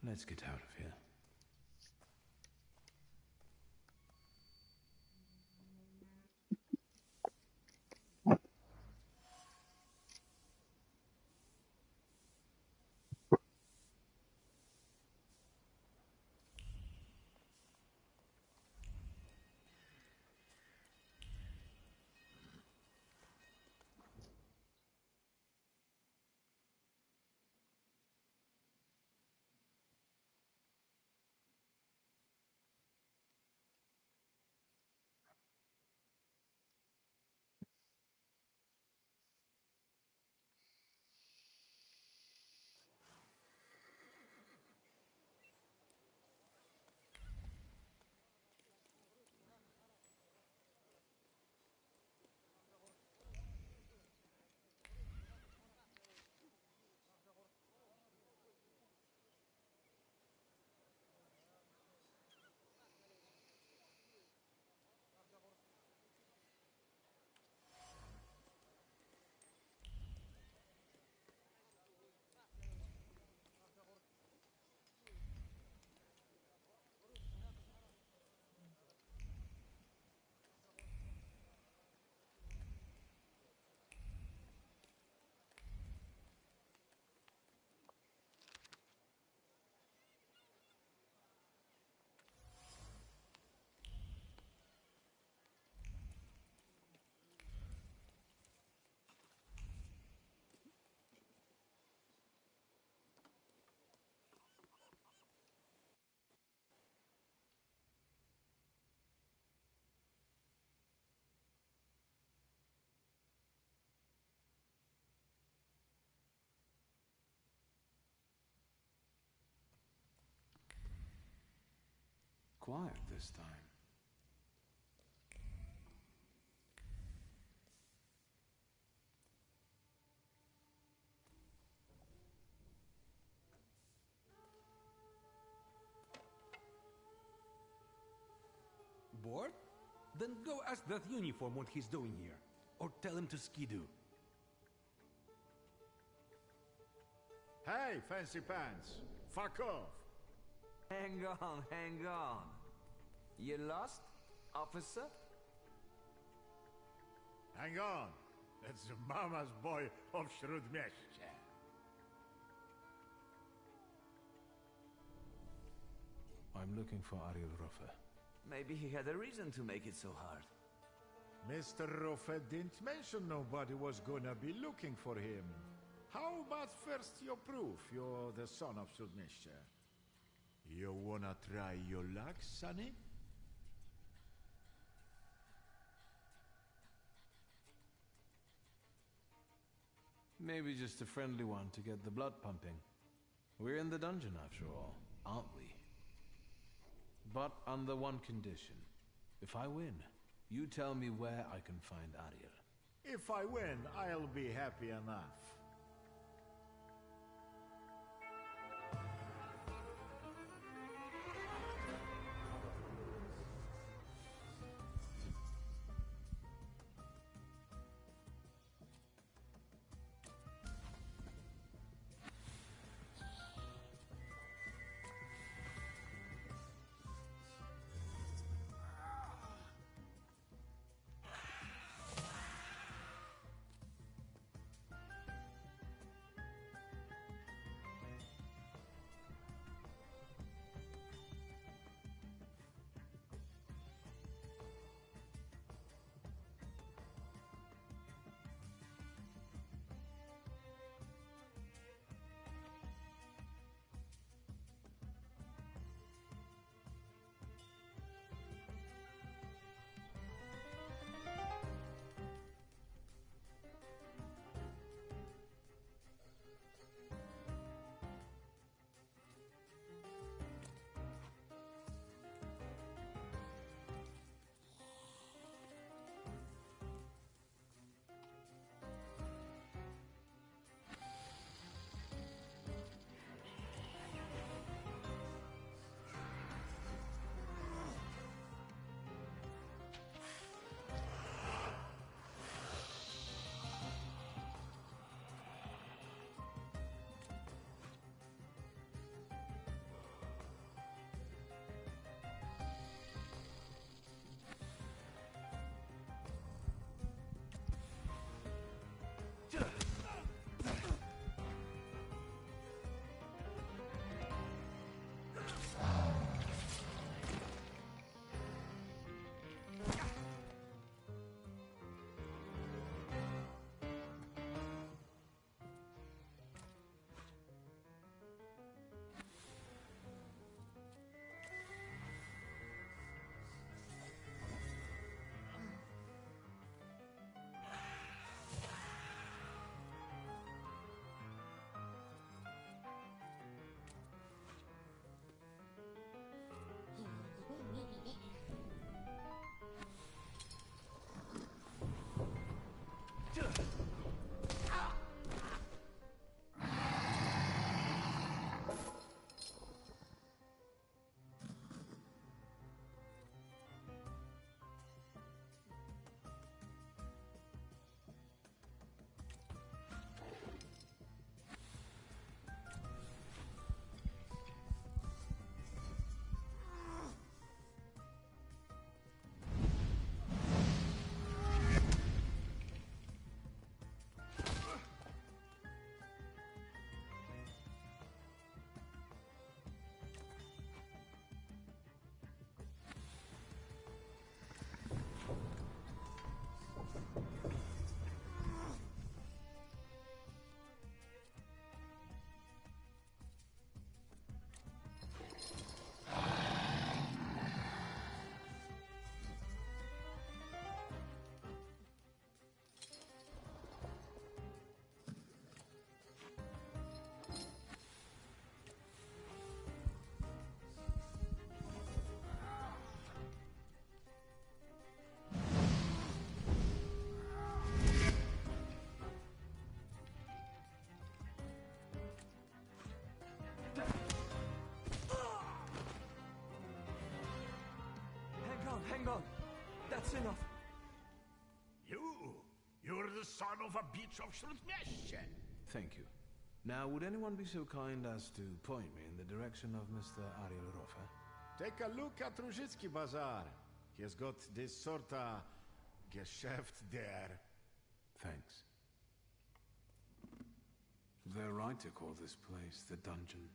[SPEAKER 1] Let's get out of here. Quiet this time.
[SPEAKER 12] Bored? Then go ask that uniform what he's doing here. Or tell him to skidoo.
[SPEAKER 11] Hey, fancy pants! Fuck off!
[SPEAKER 13] Hang on, hang on. You lost, officer?
[SPEAKER 11] Hang on! That's the mama's boy of Shrudmeshche.
[SPEAKER 1] I'm looking for Ariel Ruffer.
[SPEAKER 13] Maybe he had a reason to make it so hard.
[SPEAKER 11] Mr. Ruffer didn't mention nobody was gonna be looking for him. How about first your proof you're the son of Shrudmeshche? You wanna try your luck, sonny?
[SPEAKER 1] Maybe just a friendly one to get the blood pumping. We're in the dungeon after all, aren't we? But under one condition. If I win, you tell me where I can find Ariel.
[SPEAKER 11] If I win, I'll be happy enough.
[SPEAKER 13] That's enough.
[SPEAKER 11] You're the son of a bitch of Śródmieście.
[SPEAKER 1] Thank you. Now, would anyone be so kind as to point me in the direction of Mr. Ariel Rofe?
[SPEAKER 11] Take a look at Ruzhitsky Bazaar. He has got this sorta Geschäft there.
[SPEAKER 1] Thanks. They're right to call this place the dungeon.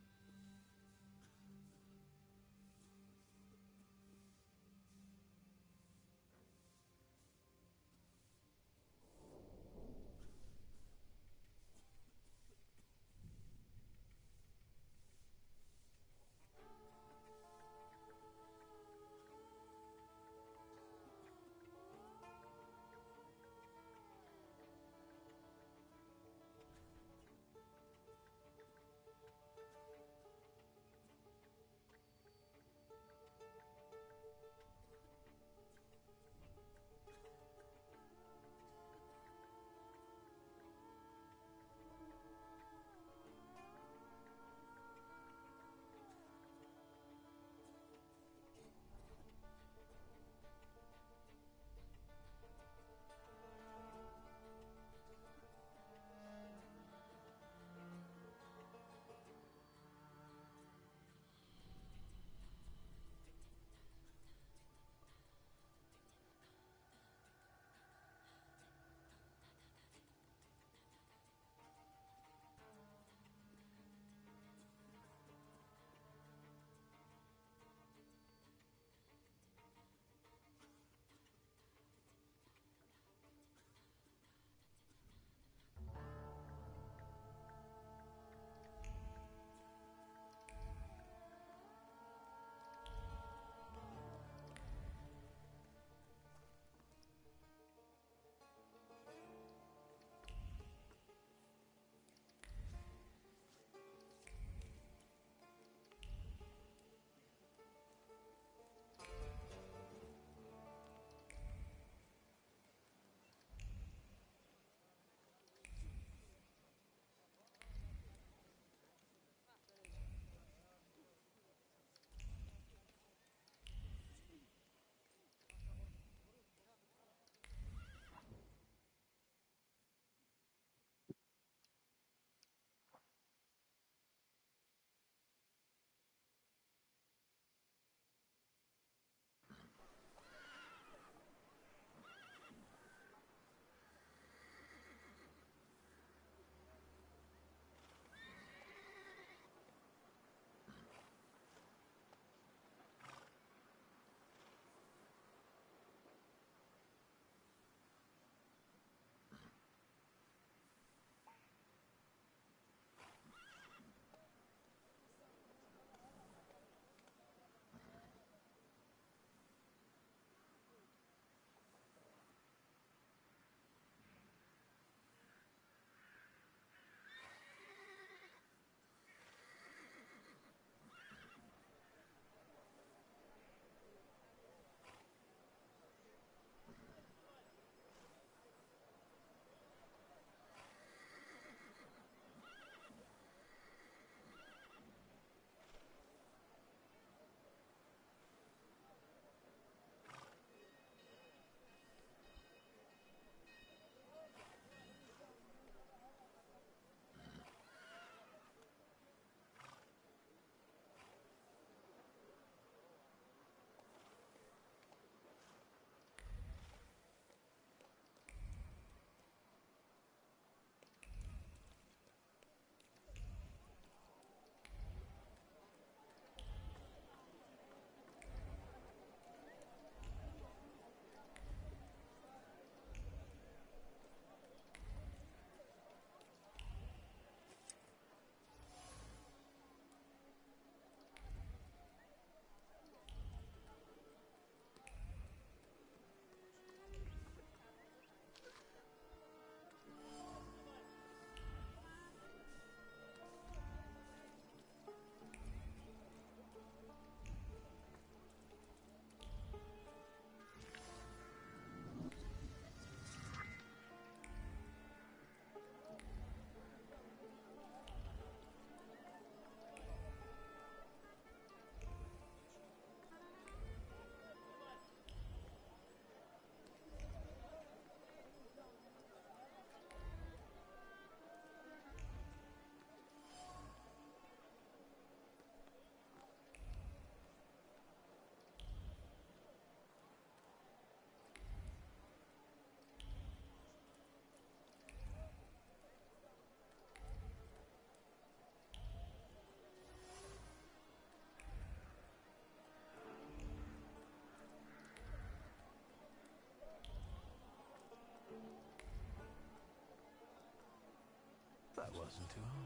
[SPEAKER 1] wasn't too hard.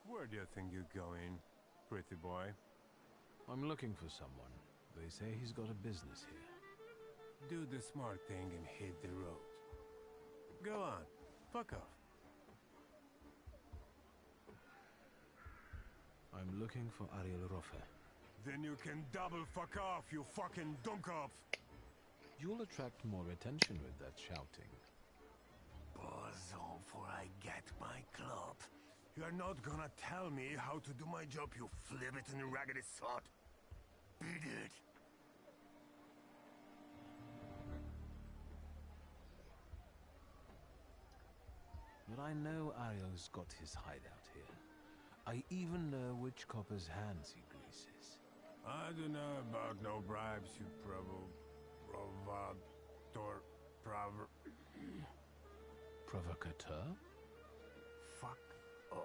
[SPEAKER 14] Where do you think you're going, pretty boy?
[SPEAKER 1] I'm looking for someone. They say he's got a business here.
[SPEAKER 14] Do the smart thing and hit the road. Go on. Fuck off.
[SPEAKER 1] I'm looking for Ariel Rofe.
[SPEAKER 14] Then you can double fuck off, you fucking dumkopf!
[SPEAKER 1] You'll attract more attention with that shouting.
[SPEAKER 14] Buzz on for I get my club. You're not gonna tell me how to do my job, you flibbit and raggedy sod. Beat it.
[SPEAKER 1] But I know Ariel's got his hideout here. I even know which copper's hands he greases.
[SPEAKER 14] I don't know about no bribes, you
[SPEAKER 1] Provocateur?
[SPEAKER 14] Fuck off.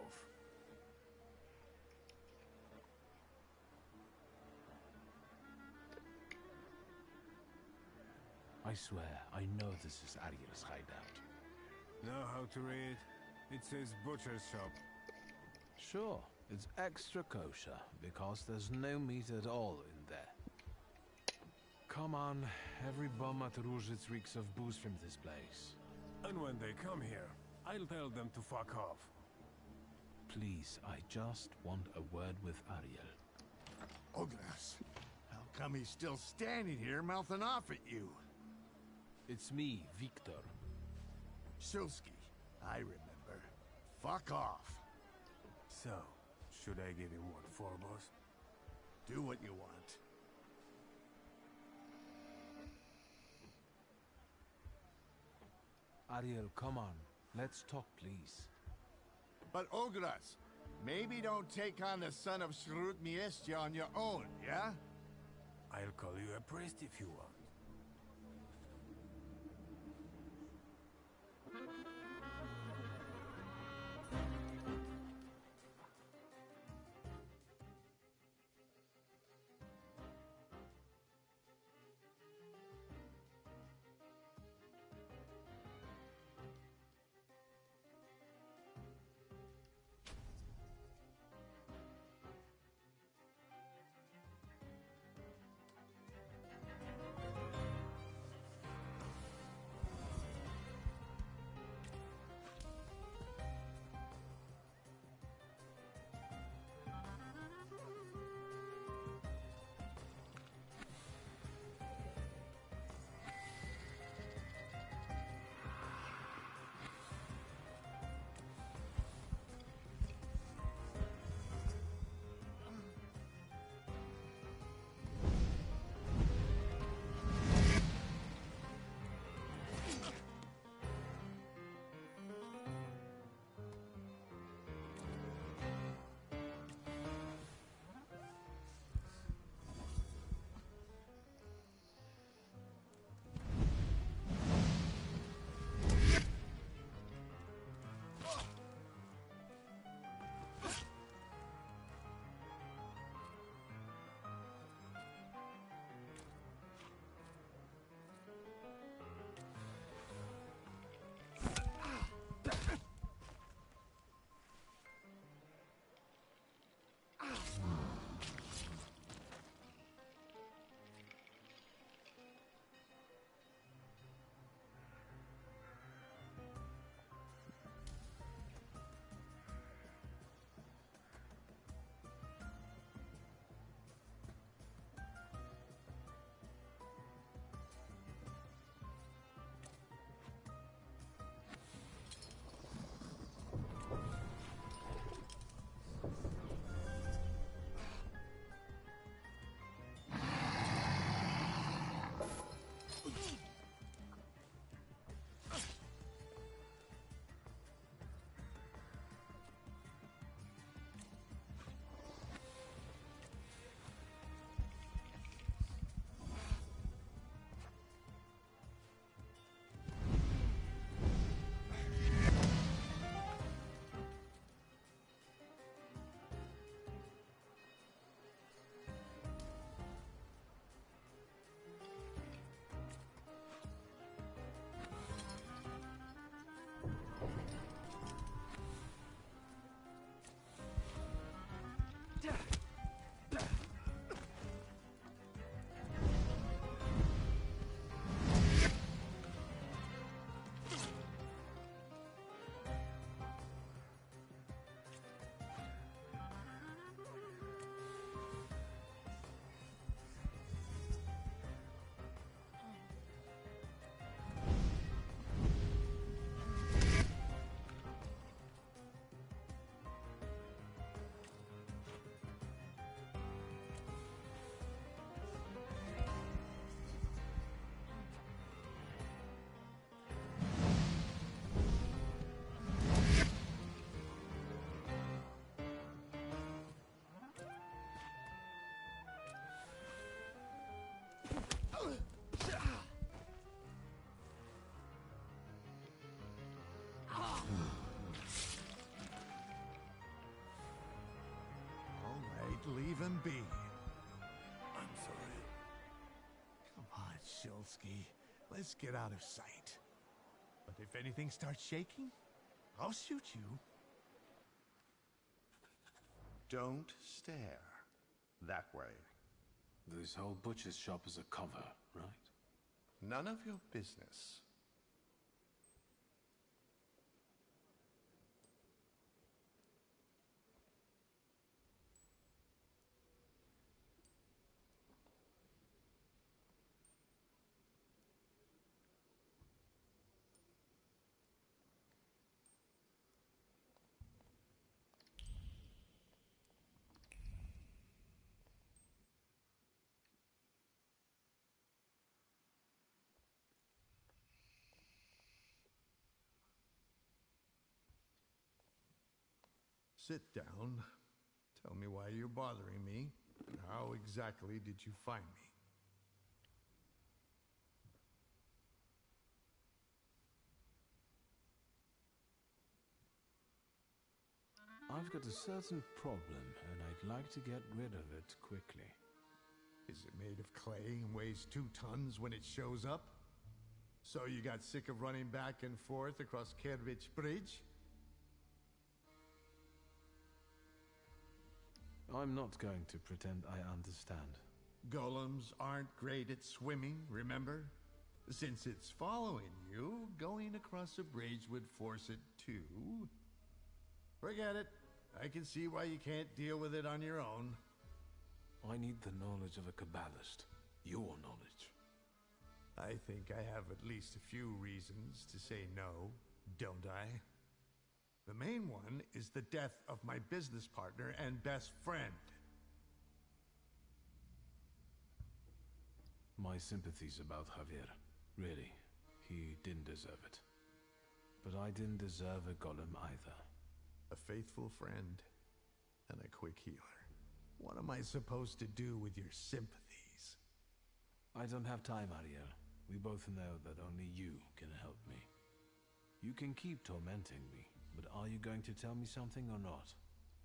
[SPEAKER 1] I swear, I know this is Ariel's hideout.
[SPEAKER 14] Know how to read? It says butcher's shop.
[SPEAKER 1] Sure, it's extra kosher, because there's no meat at all in there. Come on, every bum at Ruzhitz reeks of booze from this place.
[SPEAKER 14] And when they come here, I'll tell them to fuck off.
[SPEAKER 1] Please, I just want a word with Ariel.
[SPEAKER 11] Ogras, how come he's still standing here mouthing off at you?
[SPEAKER 1] It's me, Victor.
[SPEAKER 11] Shulsky, I remember. Fuck off.
[SPEAKER 14] So, should I give him what for, boss?
[SPEAKER 11] Do what you want.
[SPEAKER 1] Ariel, come on. Let's talk, please.
[SPEAKER 11] But Ogras, maybe don't take on the son of Shrut Miestya on your own, yeah?
[SPEAKER 14] I'll call you a priest if you want. even be? I'm sorry. Come on, Shulsky. Let's get out of sight. But if anything starts shaking, I'll shoot you.
[SPEAKER 11] Don't stare. That way.
[SPEAKER 1] This whole butcher's shop is a cover, right?
[SPEAKER 11] None of your business.
[SPEAKER 14] Sit down. Tell me why you're bothering me, and how exactly did you find me?
[SPEAKER 1] I've got a certain problem, and I'd like to get rid of it quickly.
[SPEAKER 14] Is it made of clay and weighs 2 tons when it shows up? So you got sick of running back and forth across Kervich Bridge?
[SPEAKER 1] I'm not going to pretend I understand.
[SPEAKER 14] Golems aren't great at swimming, remember? Since it's following you, going across a bridge would force it to. Forget it. I can see why you can't deal with it on your own.
[SPEAKER 1] I need the knowledge of a Kabbalist. Your knowledge.
[SPEAKER 14] I think I have at least a few reasons to say no, don't I? The main one is the death of my business partner and best friend.
[SPEAKER 1] My sympathies about Javier. Really, he didn't deserve it. But I didn't deserve a golem either.
[SPEAKER 14] A faithful friend and a quick healer. What am I supposed to do with your sympathies?
[SPEAKER 1] I don't have time, Ariel. We both know that only you can help me. You can keep tormenting me, but are you going to tell me something or not?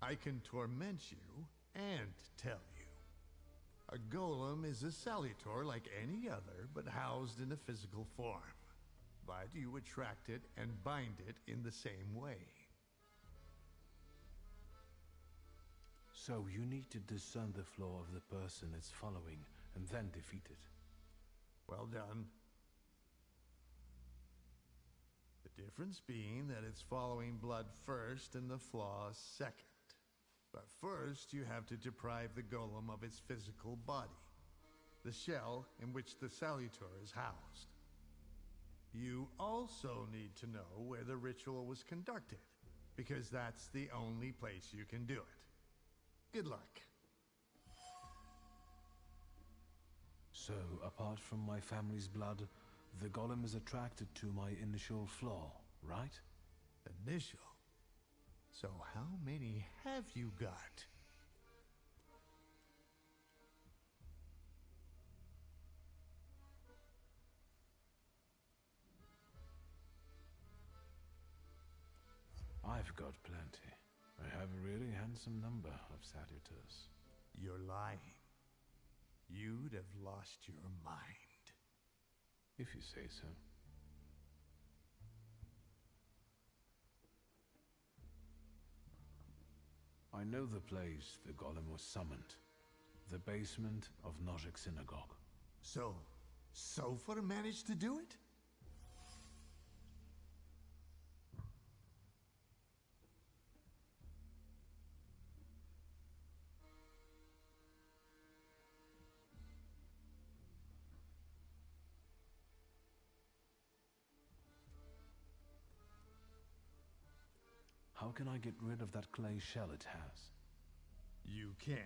[SPEAKER 14] I can torment you and tell you. A golem is a salutor like any other, but housed in a physical form. But you attract it and bind it in the same way.
[SPEAKER 1] So you need to discern the flaw of the person it's following and then defeat it.
[SPEAKER 14] Well done. The difference being that it's following blood first and the flaw second. But first, you have to deprive the golem of its physical body, the shell in which the salutor is housed. You also need to know where the ritual was conducted, because that's the only place you can do it. Good luck.
[SPEAKER 1] So, apart from my family's blood, the golem is attracted to my initial flaw, right?
[SPEAKER 14] Initial? So how many have you got?
[SPEAKER 1] I've got plenty. I have a really handsome number of salutors.
[SPEAKER 14] You're lying. You'd have lost your mind.
[SPEAKER 1] If you say so. I know the place the golem was summoned. The basement of Nozhik Synagogue.
[SPEAKER 14] So, Sofer managed to do it?
[SPEAKER 1] How can I get rid of that clay shell it has?
[SPEAKER 14] You can't.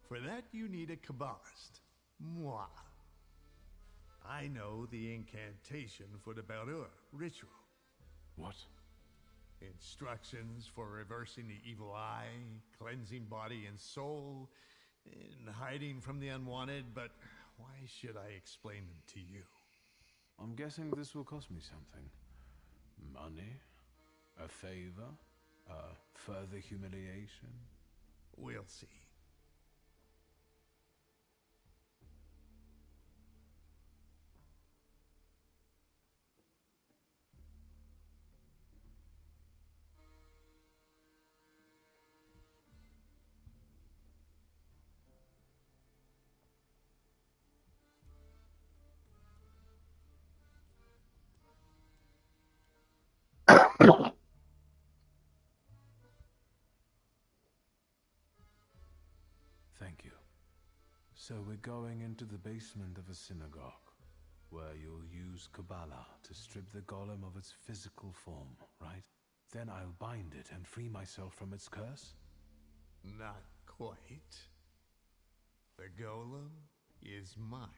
[SPEAKER 14] For that you need a Kabbalist. Moi. I know the incantation for the Barur ritual.
[SPEAKER 1] What?
[SPEAKER 14] Instructions for reversing the evil eye, cleansing body and soul, and hiding from the unwanted, but why should I explain them to you?
[SPEAKER 1] I'm guessing this will cost me something. Money? A favor? Further humiliation?
[SPEAKER 14] We'll see.
[SPEAKER 1] So we're going into the basement of a synagogue, where you'll use Kabbalah to strip the golem of its physical form, right? Then I'll bind it and free myself from its curse?
[SPEAKER 14] Not quite. The golem is mine.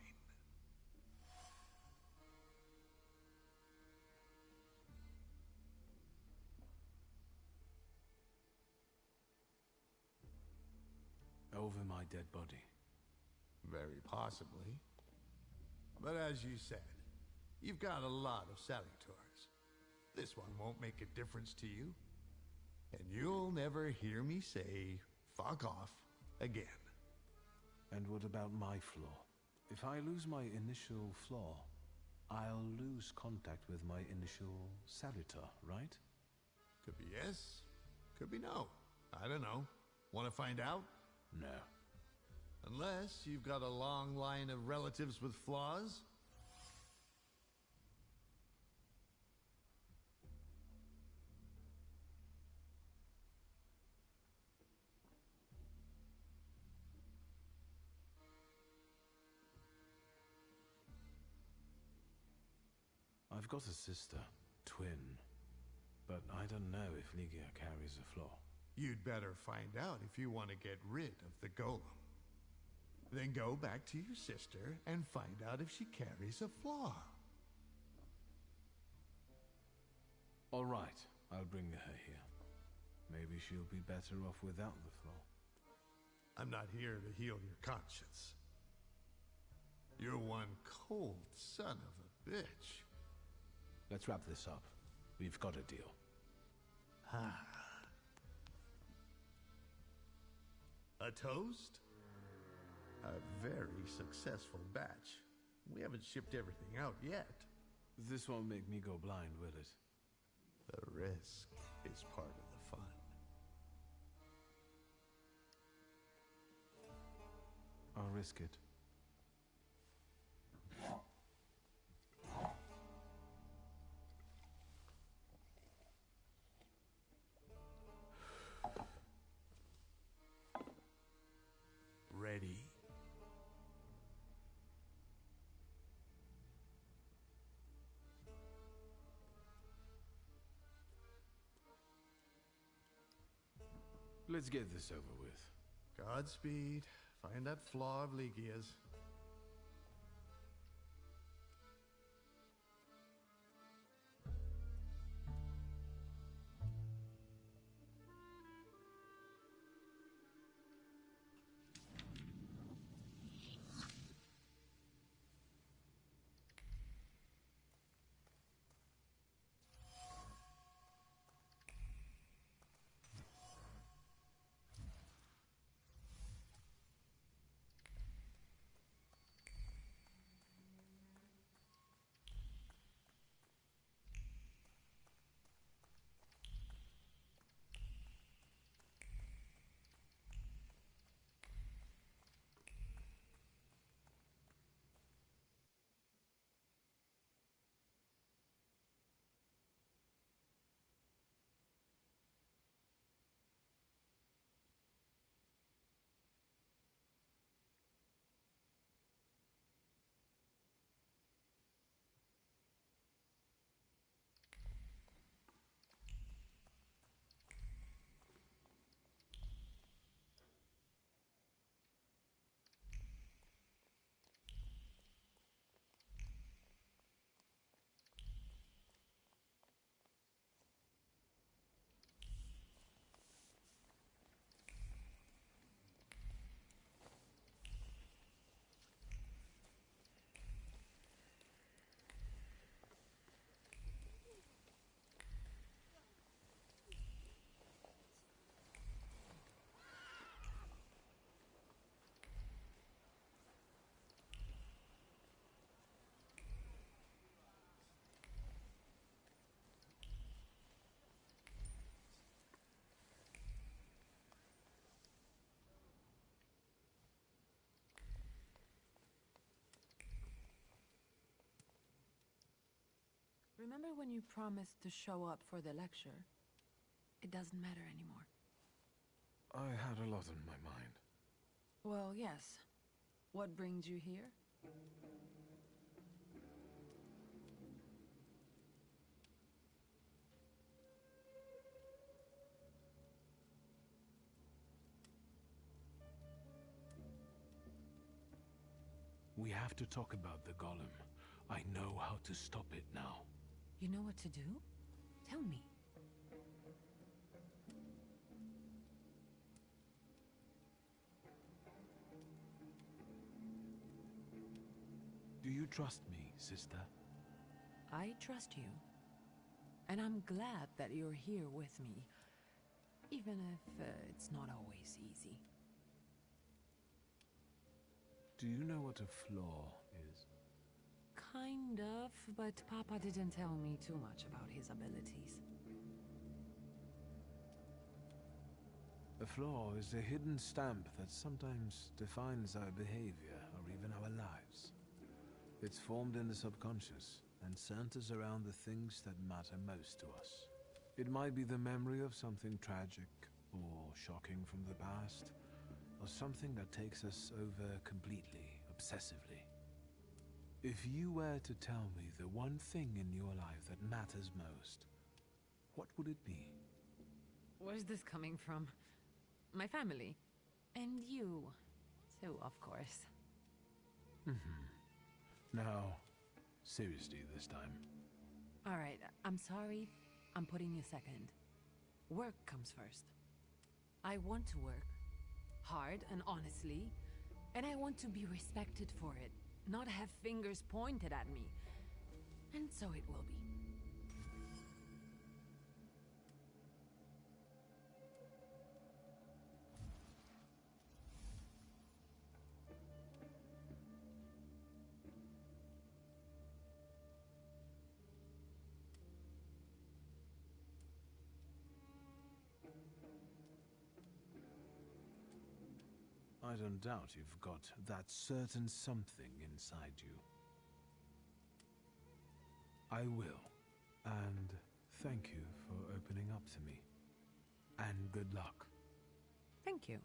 [SPEAKER 1] Over my dead body.
[SPEAKER 14] Very possibly. But as you said, you've got a lot of Thaumaturges. This one won't make a difference to you. And you'll never hear me say, fuck off, again.
[SPEAKER 1] And what about my flaw? If I lose my initial flaw, I'll lose contact with my initial salutor, right?
[SPEAKER 14] Could be yes, could be no. I don't know. Want to find out?
[SPEAKER 1] No.
[SPEAKER 14] Unless you've got a long line of relatives with flaws?
[SPEAKER 1] I've got a sister, twin, but I don't know if Ligia carries a flaw.
[SPEAKER 14] You'd better find out if you want to get rid of the golem. Then go back to your sister and find out if she carries a flaw.
[SPEAKER 1] All right, I'll bring her here. Maybe she'll be better off without the flaw.
[SPEAKER 14] I'm not here to heal your conscience. You're one cold son of a bitch.
[SPEAKER 1] Let's wrap this up. We've got a deal.
[SPEAKER 14] A toast? A very successful batch. We haven't shipped everything out yet.
[SPEAKER 1] This won't make me go blind, will it?
[SPEAKER 14] The risk is part of the fun.
[SPEAKER 1] I'll risk it.
[SPEAKER 14] Ready?
[SPEAKER 1] Let's get this over with.
[SPEAKER 14] Godspeed. Find that flaw of Ligia's.
[SPEAKER 6] Remember when you promised to show up for the lecture? It doesn't matter anymore.
[SPEAKER 1] I had a lot on my mind.
[SPEAKER 6] Well, yes. What brings you here?
[SPEAKER 1] We have to talk about the golem. I know how to stop it now.
[SPEAKER 6] You know what to do? Tell me.
[SPEAKER 1] Do you trust me, sister?
[SPEAKER 6] I trust you. And I'm glad that you're here with me. Even if it's not always easy.
[SPEAKER 1] Do you know what a flaw is?
[SPEAKER 6] Kind of, but Papa didn't tell me too much about his abilities.
[SPEAKER 1] A flaw is a hidden stamp that sometimes defines our behavior or even our lives. It's formed in the subconscious and centers around the things that matter most to us. It might be the memory of something tragic or shocking from the past, or something that takes us over completely, obsessively. If you were to tell me the one thing in your life that matters most, what would it be?
[SPEAKER 6] Where's this coming from? My family. And you, too, of course.
[SPEAKER 1] Now, seriously this time.
[SPEAKER 6] Alright, I'm sorry. I'm putting you second. Work comes first. I want to work. Hard and honestly. And I want to be respected for it. Not have fingers pointed at me. And so it will be.
[SPEAKER 1] I don't doubt you've got that certain something inside you. I will. And thank you for opening up to me. And good luck.
[SPEAKER 6] Thank you.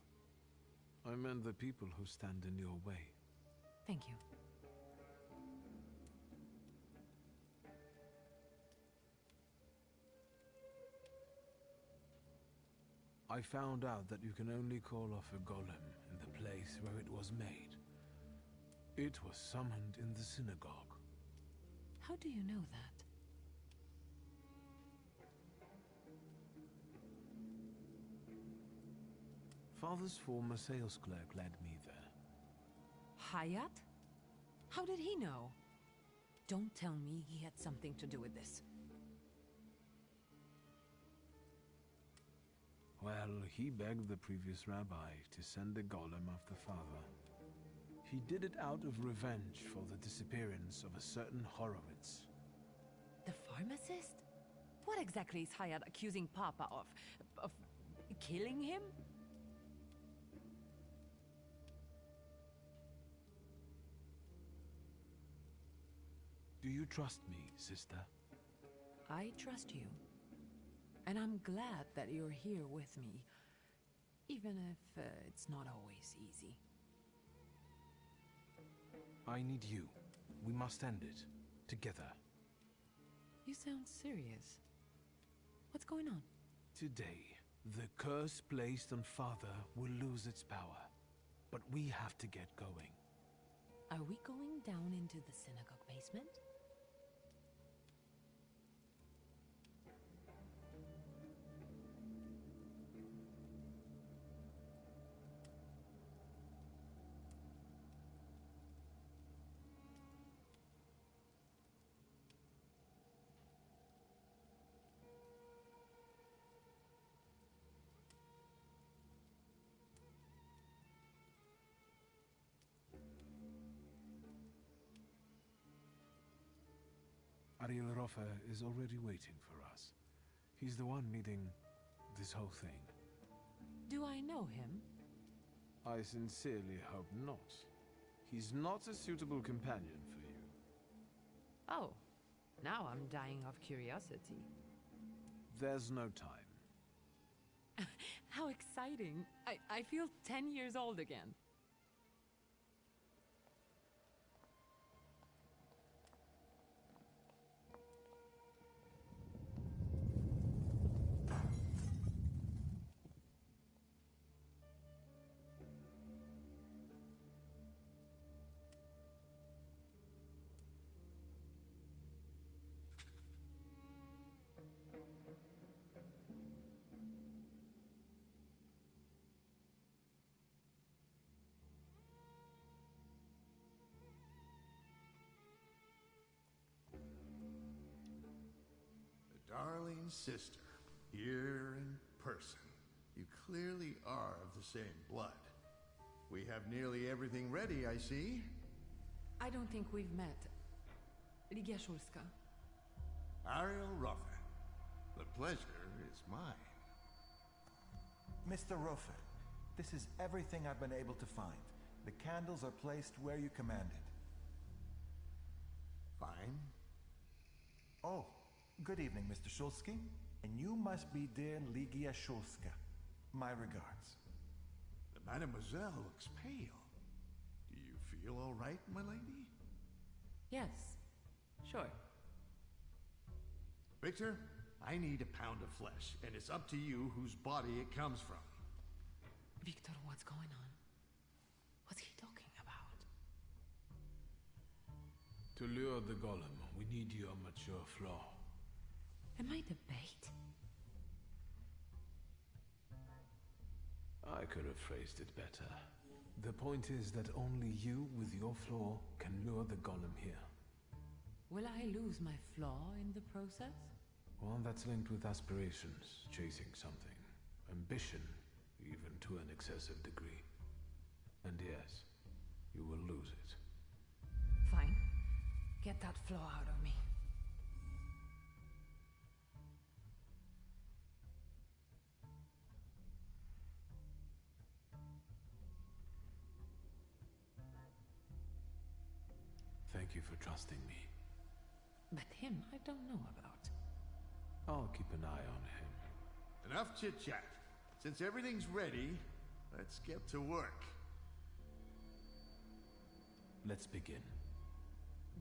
[SPEAKER 1] I meant the people who stand in your way.
[SPEAKER 6] Thank you.
[SPEAKER 1] I found out that you can only call off a golem in the place where it was made. It was summoned in the synagogue.
[SPEAKER 6] How do you know that?
[SPEAKER 1] Father's former sales clerk led me there.
[SPEAKER 6] Hayat? How did he know? Don't tell me he had something to do with this.
[SPEAKER 1] Well, he begged the previous rabbi to send the golem after father. He did it out of revenge for the disappearance of a certain Horowitz.
[SPEAKER 6] The pharmacist? What exactly is Hayat accusing Papa of? Of killing him?
[SPEAKER 1] Do you trust me, sister?
[SPEAKER 6] I trust you. And I'm glad that you're here with me. Even if it's not always easy.
[SPEAKER 1] I need you. We must end it. Together.
[SPEAKER 6] You sound serious. What's going on?
[SPEAKER 1] Today, the curse placed on Father will lose its power. But we have to get going.
[SPEAKER 6] Are we going down into the synagogue basement?
[SPEAKER 1] Ariel Roffa is already waiting for us. He's the one leading this whole thing.
[SPEAKER 6] Do I know him?
[SPEAKER 1] I sincerely hope not. He's not a suitable companion for you.
[SPEAKER 6] Oh, now I'm dying of curiosity.
[SPEAKER 1] There's no time.
[SPEAKER 6] How exciting. I feel 10 years old again.
[SPEAKER 14] darling sister, here in person. You clearly are of the same blood. We have nearly everything ready, I see.
[SPEAKER 6] I don't think we've met. Ligia Shulska.
[SPEAKER 14] Ariel Roffe. The pleasure is mine.
[SPEAKER 7] Mr. Roffe, this is everything I've been able to find. The candles are placed where you commanded.
[SPEAKER 14] Fine.
[SPEAKER 7] Oh, good evening, Mr. Shulsky. And you must be dear Ligia Shulska. My regards.
[SPEAKER 14] The Mademoiselle looks pale. Do you feel all right, my lady?
[SPEAKER 6] Yes, sure.
[SPEAKER 14] Victor, I need a pound of flesh, and it's up to you whose body it comes from.
[SPEAKER 6] Victor, what's going on? What's he talking about?
[SPEAKER 1] To lure the golem, we need your mature flaw.
[SPEAKER 6] Am I the bait?
[SPEAKER 1] I could have phrased it better. The point is that only you with your flaw can lure the golem here.
[SPEAKER 6] Will I lose my flaw in the process?
[SPEAKER 1] One that's linked with aspirations, chasing something. Ambition, even to an excessive degree. And yes, you will lose it.
[SPEAKER 6] Fine. Get that flaw out of me.
[SPEAKER 1] Thank you for trusting me.
[SPEAKER 6] But him, I don't know about.
[SPEAKER 1] I'll keep an eye on him.
[SPEAKER 14] Enough chit-chat. Since everything's ready, let's get to work.
[SPEAKER 1] Let's begin.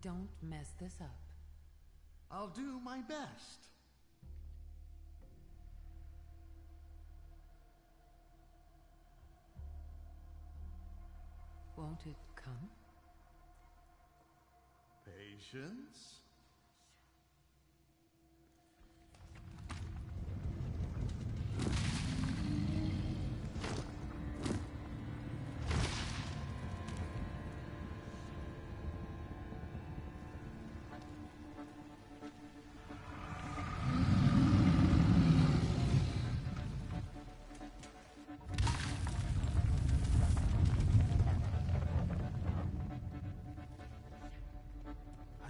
[SPEAKER 6] Don't mess this up.
[SPEAKER 14] I'll do my best.
[SPEAKER 6] Won't it come?
[SPEAKER 14] Patience.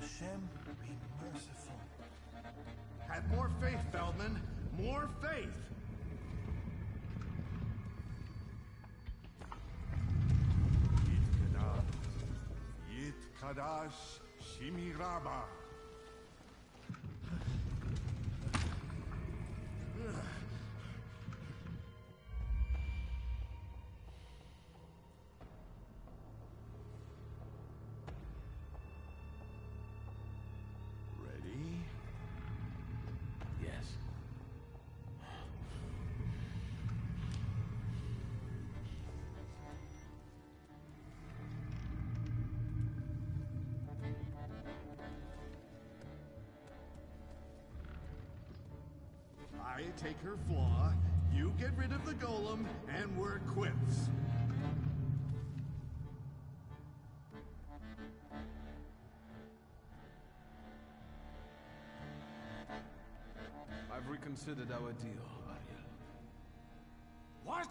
[SPEAKER 7] Hashem, be merciful.
[SPEAKER 14] Have more faith, Feldman. More faith. Yit Kadash Shimiraba. Ready?
[SPEAKER 1] Yes.
[SPEAKER 14] I take her flaw, you get rid of the golem, and we're quits.
[SPEAKER 1] I've reconsidered our deal, Ariel.
[SPEAKER 14] What?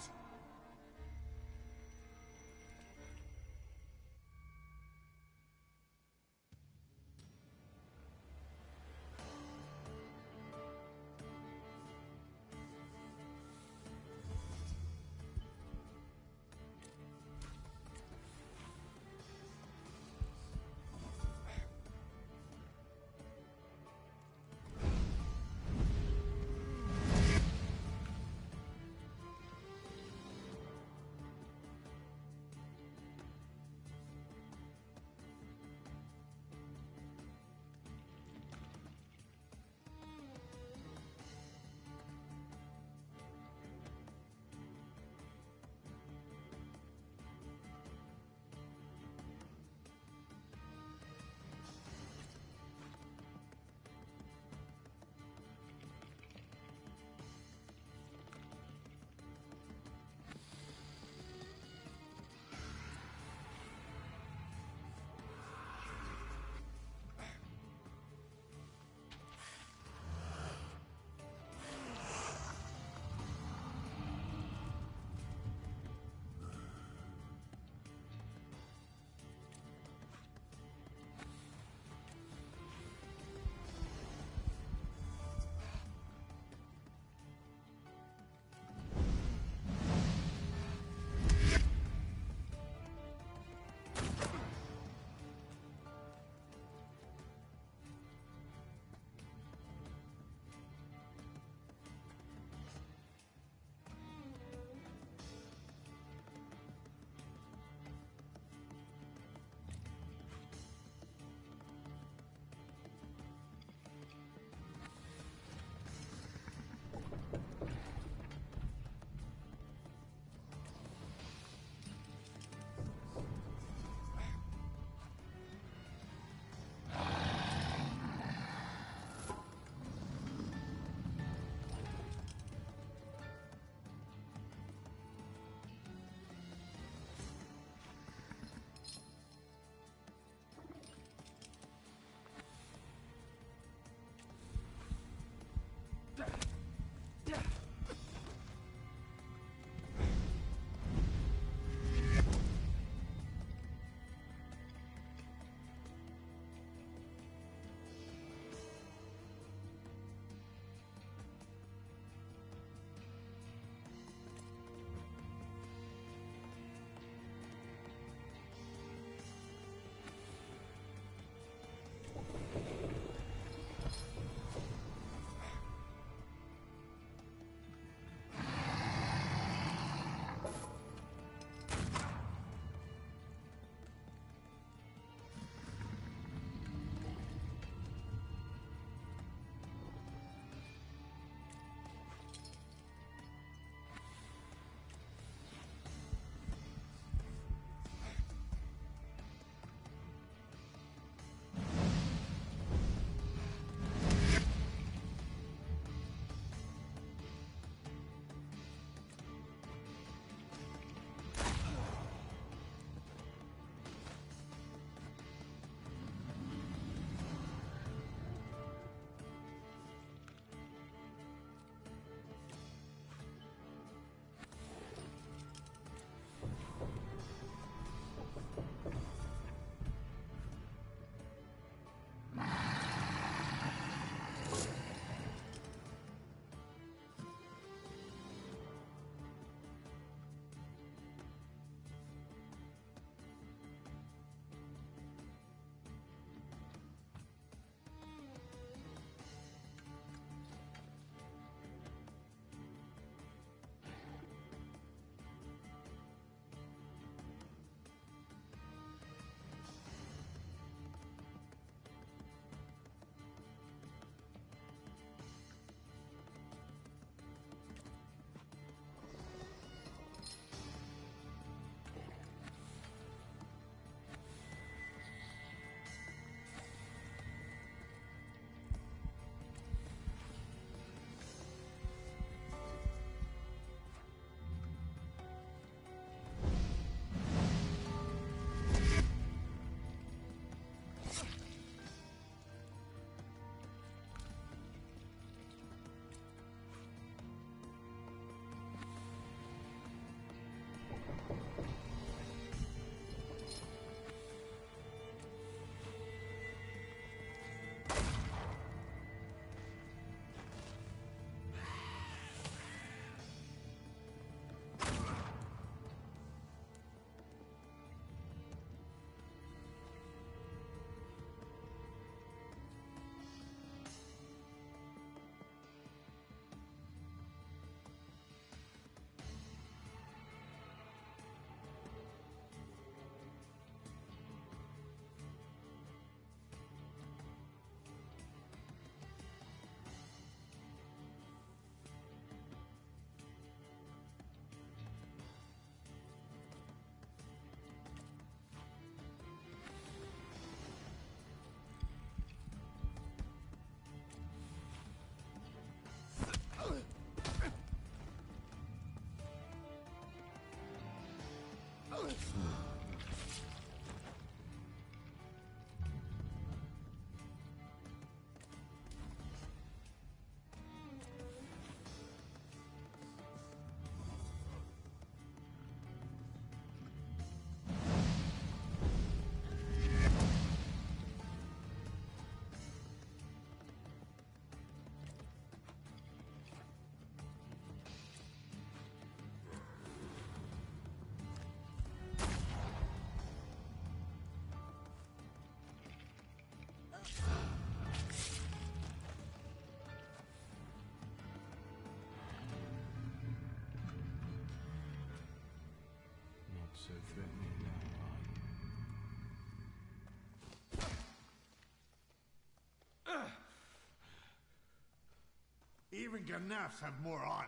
[SPEAKER 14] Even Ganefs have more honor.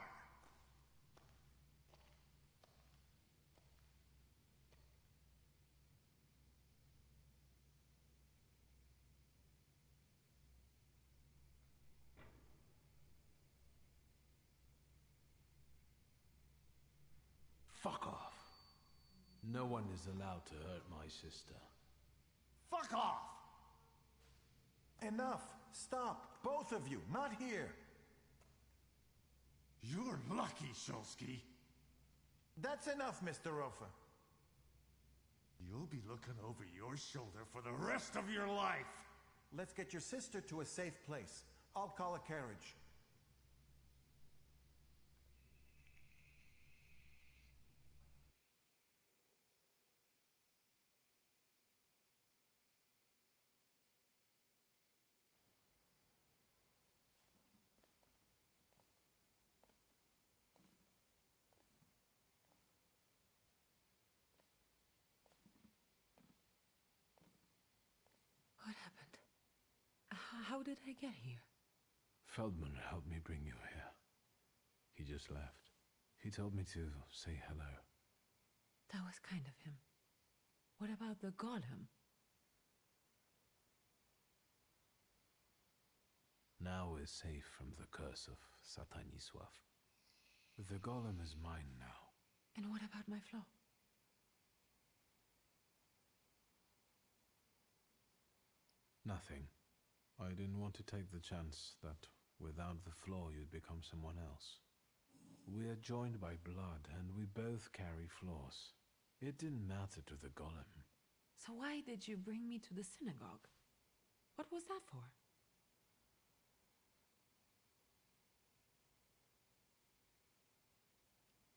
[SPEAKER 1] Fuck off. No one is allowed to hurt my sister.
[SPEAKER 14] Fuck off!
[SPEAKER 7] Enough! Stop! Both of you! Not here!
[SPEAKER 14] You're lucky, Shulsky.
[SPEAKER 7] That's enough, Mr. Rofa.
[SPEAKER 14] You'll be looking over your shoulder for the rest of your life.
[SPEAKER 7] Let's get your sister to a safe place. I'll call a carriage.
[SPEAKER 6] What happened? How did I get here?
[SPEAKER 1] Feldman helped me bring you here. He just left. He told me to say hello.
[SPEAKER 6] That was kind of him. What about the golem?
[SPEAKER 1] Now we're safe from the curse of Satanisław. The golem is mine now.
[SPEAKER 6] And what about my flaw?
[SPEAKER 1] Nothing. I didn't want to take the chance that without the flaw you'd become someone else. We're joined by blood, and we both carry flaws. It didn't matter to the golem.
[SPEAKER 6] So why did you bring me to the synagogue? What was that for?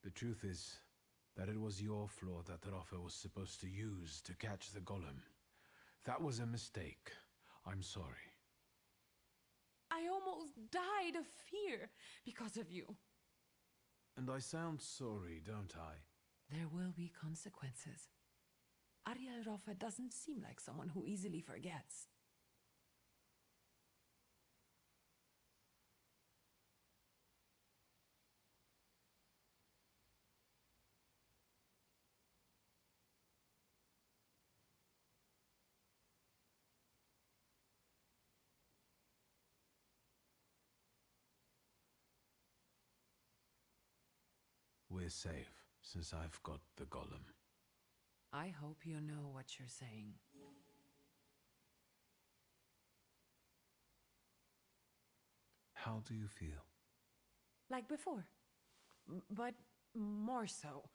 [SPEAKER 1] The truth is that it was your flaw that Rafa was supposed to use to catch the golem. That was a mistake. I'm sorry.
[SPEAKER 6] I almost died of fear because of you.
[SPEAKER 1] And I sound sorry, don't I?
[SPEAKER 6] There will be consequences. Ariel Rafa doesn't seem like someone who easily forgets.
[SPEAKER 1] We're safe, since I've got the golem.
[SPEAKER 6] I hope you know what you're saying.
[SPEAKER 1] How do you feel?
[SPEAKER 6] Like before, but more so.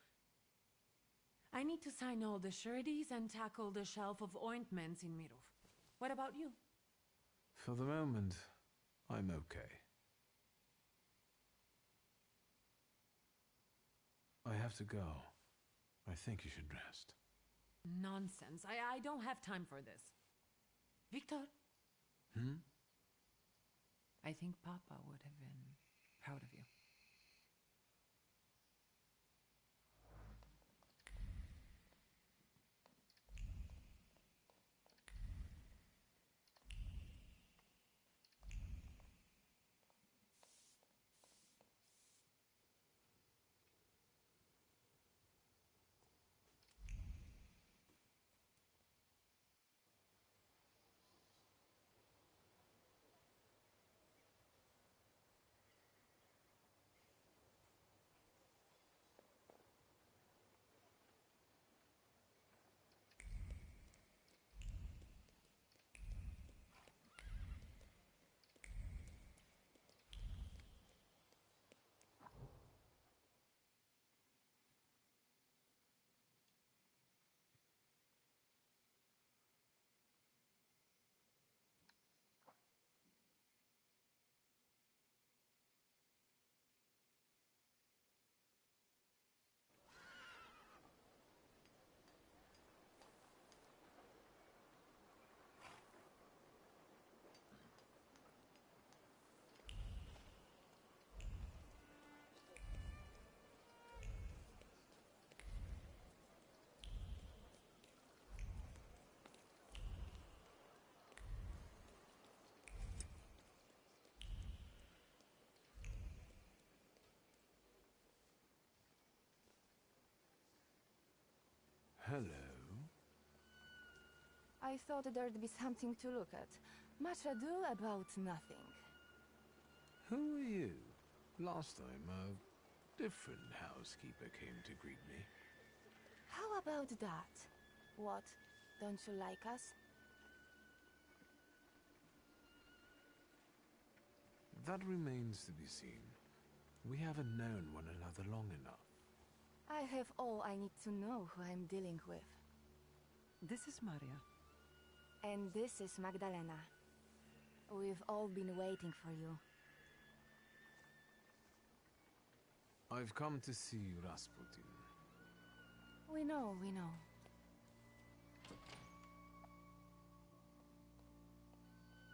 [SPEAKER 6] I need to sign all the sureties and tackle the shelf of ointments in Mirov. What about you?
[SPEAKER 1] For the moment, I'm okay. I have to go. I think you should rest.
[SPEAKER 6] Nonsense. I don't have time for this. Victor? I think Papa would have been proud of you.
[SPEAKER 1] Hello.
[SPEAKER 15] I thought there'd be something to look at. Much ado about nothing.
[SPEAKER 1] Who are you? Last time, a different housekeeper came to greet me.
[SPEAKER 15] How about that? What? Don't you like us?
[SPEAKER 1] That remains to be seen. We haven't known one another long enough.
[SPEAKER 15] I have all I need to know who I'm dealing with.
[SPEAKER 16] This is Maria.
[SPEAKER 15] And this is Magdalena. We've all been waiting for you.
[SPEAKER 1] I've come to see Rasputin.
[SPEAKER 15] We know, we know.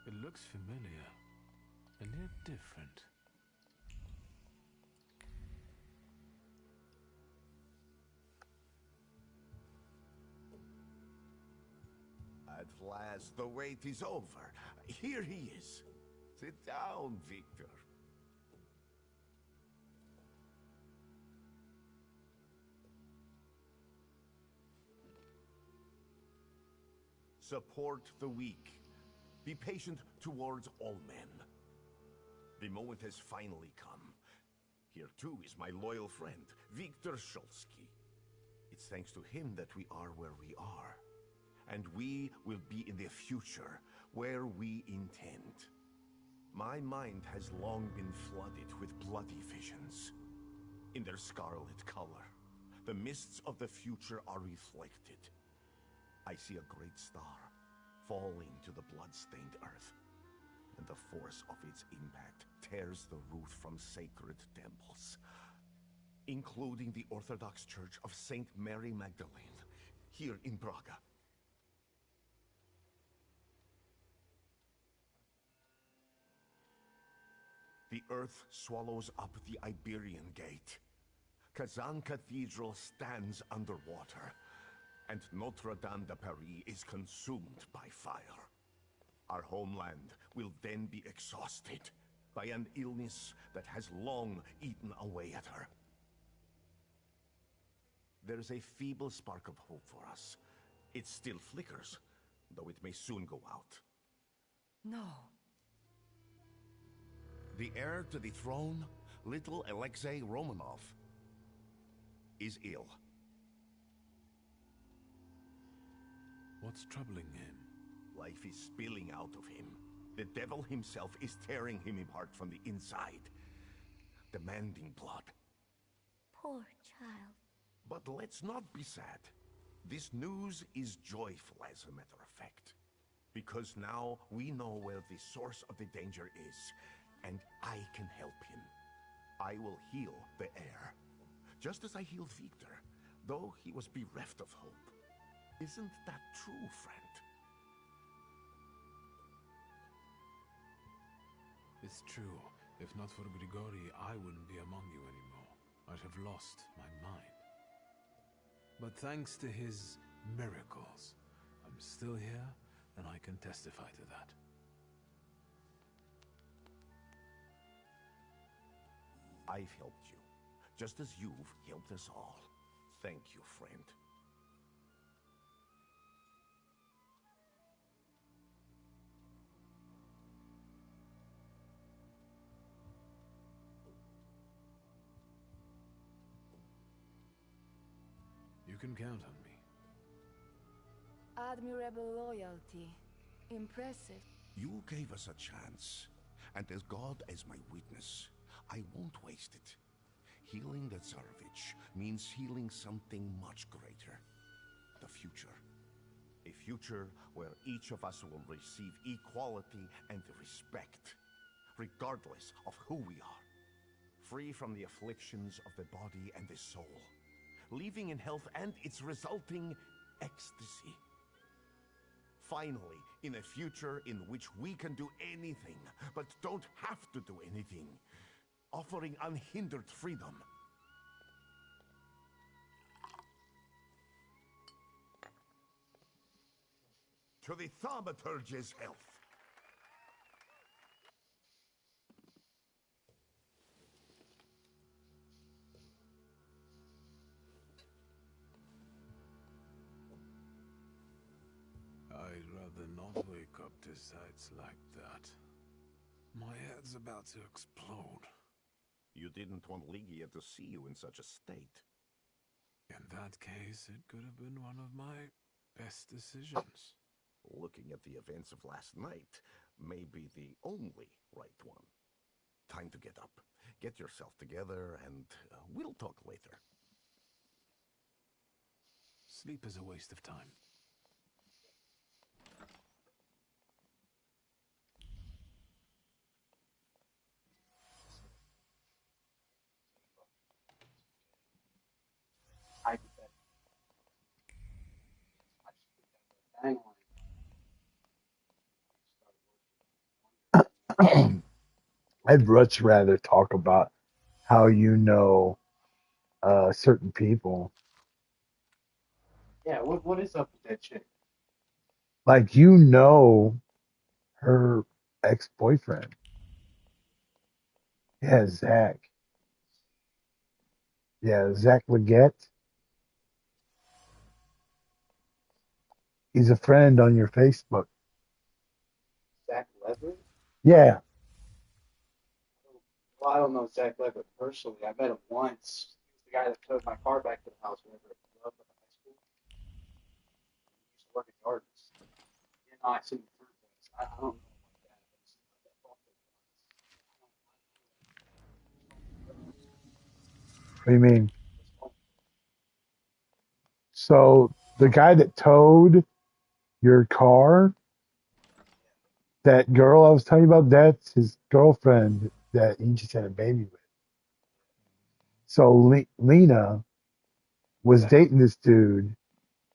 [SPEAKER 1] It looks familiar, and yet different.
[SPEAKER 17] At last, the wait is over. Here he is. Sit down, Victor. Support the weak. Be patient towards all men. The moment has finally come. Here too is my loyal friend, Victor Shulsky. It's thanks to him that we are where we are. And we will be in the future, where we intend. My mind has long been flooded with bloody visions. In their scarlet color, the mists of the future are reflected. I see a great star falling to the blood-stained earth, and the force of its impact tears the roof from sacred temples, including the Orthodox Church of Saint Mary Magdalene, here in Praga. The earth swallows up the Iberian Gate. Kazan Cathedral stands underwater, and Notre Dame de Paris is consumed by fire. Our homeland will then be exhausted by an illness that has long eaten away at her. There's a feeble spark of hope for us. It still flickers, though it may soon go out.
[SPEAKER 16] No.
[SPEAKER 17] The heir to the throne, little Alexei Romanov, is ill.
[SPEAKER 1] What's troubling him?
[SPEAKER 17] Life is spilling out of him. The devil himself is tearing him apart from the inside, demanding blood.
[SPEAKER 18] Poor child.
[SPEAKER 17] But let's not be sad. This news is joyful, as a matter of fact. Because now we know where the source of the danger is, and I can help him. I will heal the heir, just as I healed Victor, though he was bereft of hope. Isn't that true, friend?
[SPEAKER 1] It's true. If not for Grigori, I wouldn't be among you anymore. I'd have lost my mind. But thanks to his miracles, I'm still here, and I can testify to that.
[SPEAKER 17] I've helped you, just as you've helped us all. Thank you, friend.
[SPEAKER 1] You can count on me.
[SPEAKER 15] Admirable loyalty. Impressive.
[SPEAKER 17] You gave us a chance, and as God as my witness, I won't waste it. Healing the Tsarevich means healing something much greater. The future. A future where each of us will receive equality and respect, regardless of who we are. Free from the afflictions of the body and the soul. Living in health and its resulting ecstasy. Finally, in a future in which we can do anything, but don't have to do anything. Offering unhindered freedom. To the Thaumaturge's health.
[SPEAKER 1] rather not wake up to sights like that. My head's about to explode.
[SPEAKER 17] You didn't want Ligia to see you in such a state.
[SPEAKER 1] In that case, it could have been one of my best decisions.
[SPEAKER 17] Looking at the events of last night may be the only right one. Time to get up. Get yourself together, and we'll talk later.
[SPEAKER 1] Sleep is a waste of time.
[SPEAKER 4] I'd much rather talk about how you know certain people.
[SPEAKER 19] Yeah, what is up with that chick?
[SPEAKER 4] Like you know her ex-boyfriend. Yeah, Zach. Yeah, Zach Leggett. He's a friend on your Facebook.
[SPEAKER 19] Zach Leverett?
[SPEAKER 4] Yeah.
[SPEAKER 19] Well, I don't know Zach Leverett personally. I met him once. He was the guy that towed my car back to the house whenever it blew up in high school. He used to work at Gardens. You know, I seen him through things. I don't know him like that. But it's like that talked to him
[SPEAKER 4] What do you mean? So the guy that towed your car, that girl I was telling you about, that's his girlfriend that he just had a baby with. So Lena was dating this dude,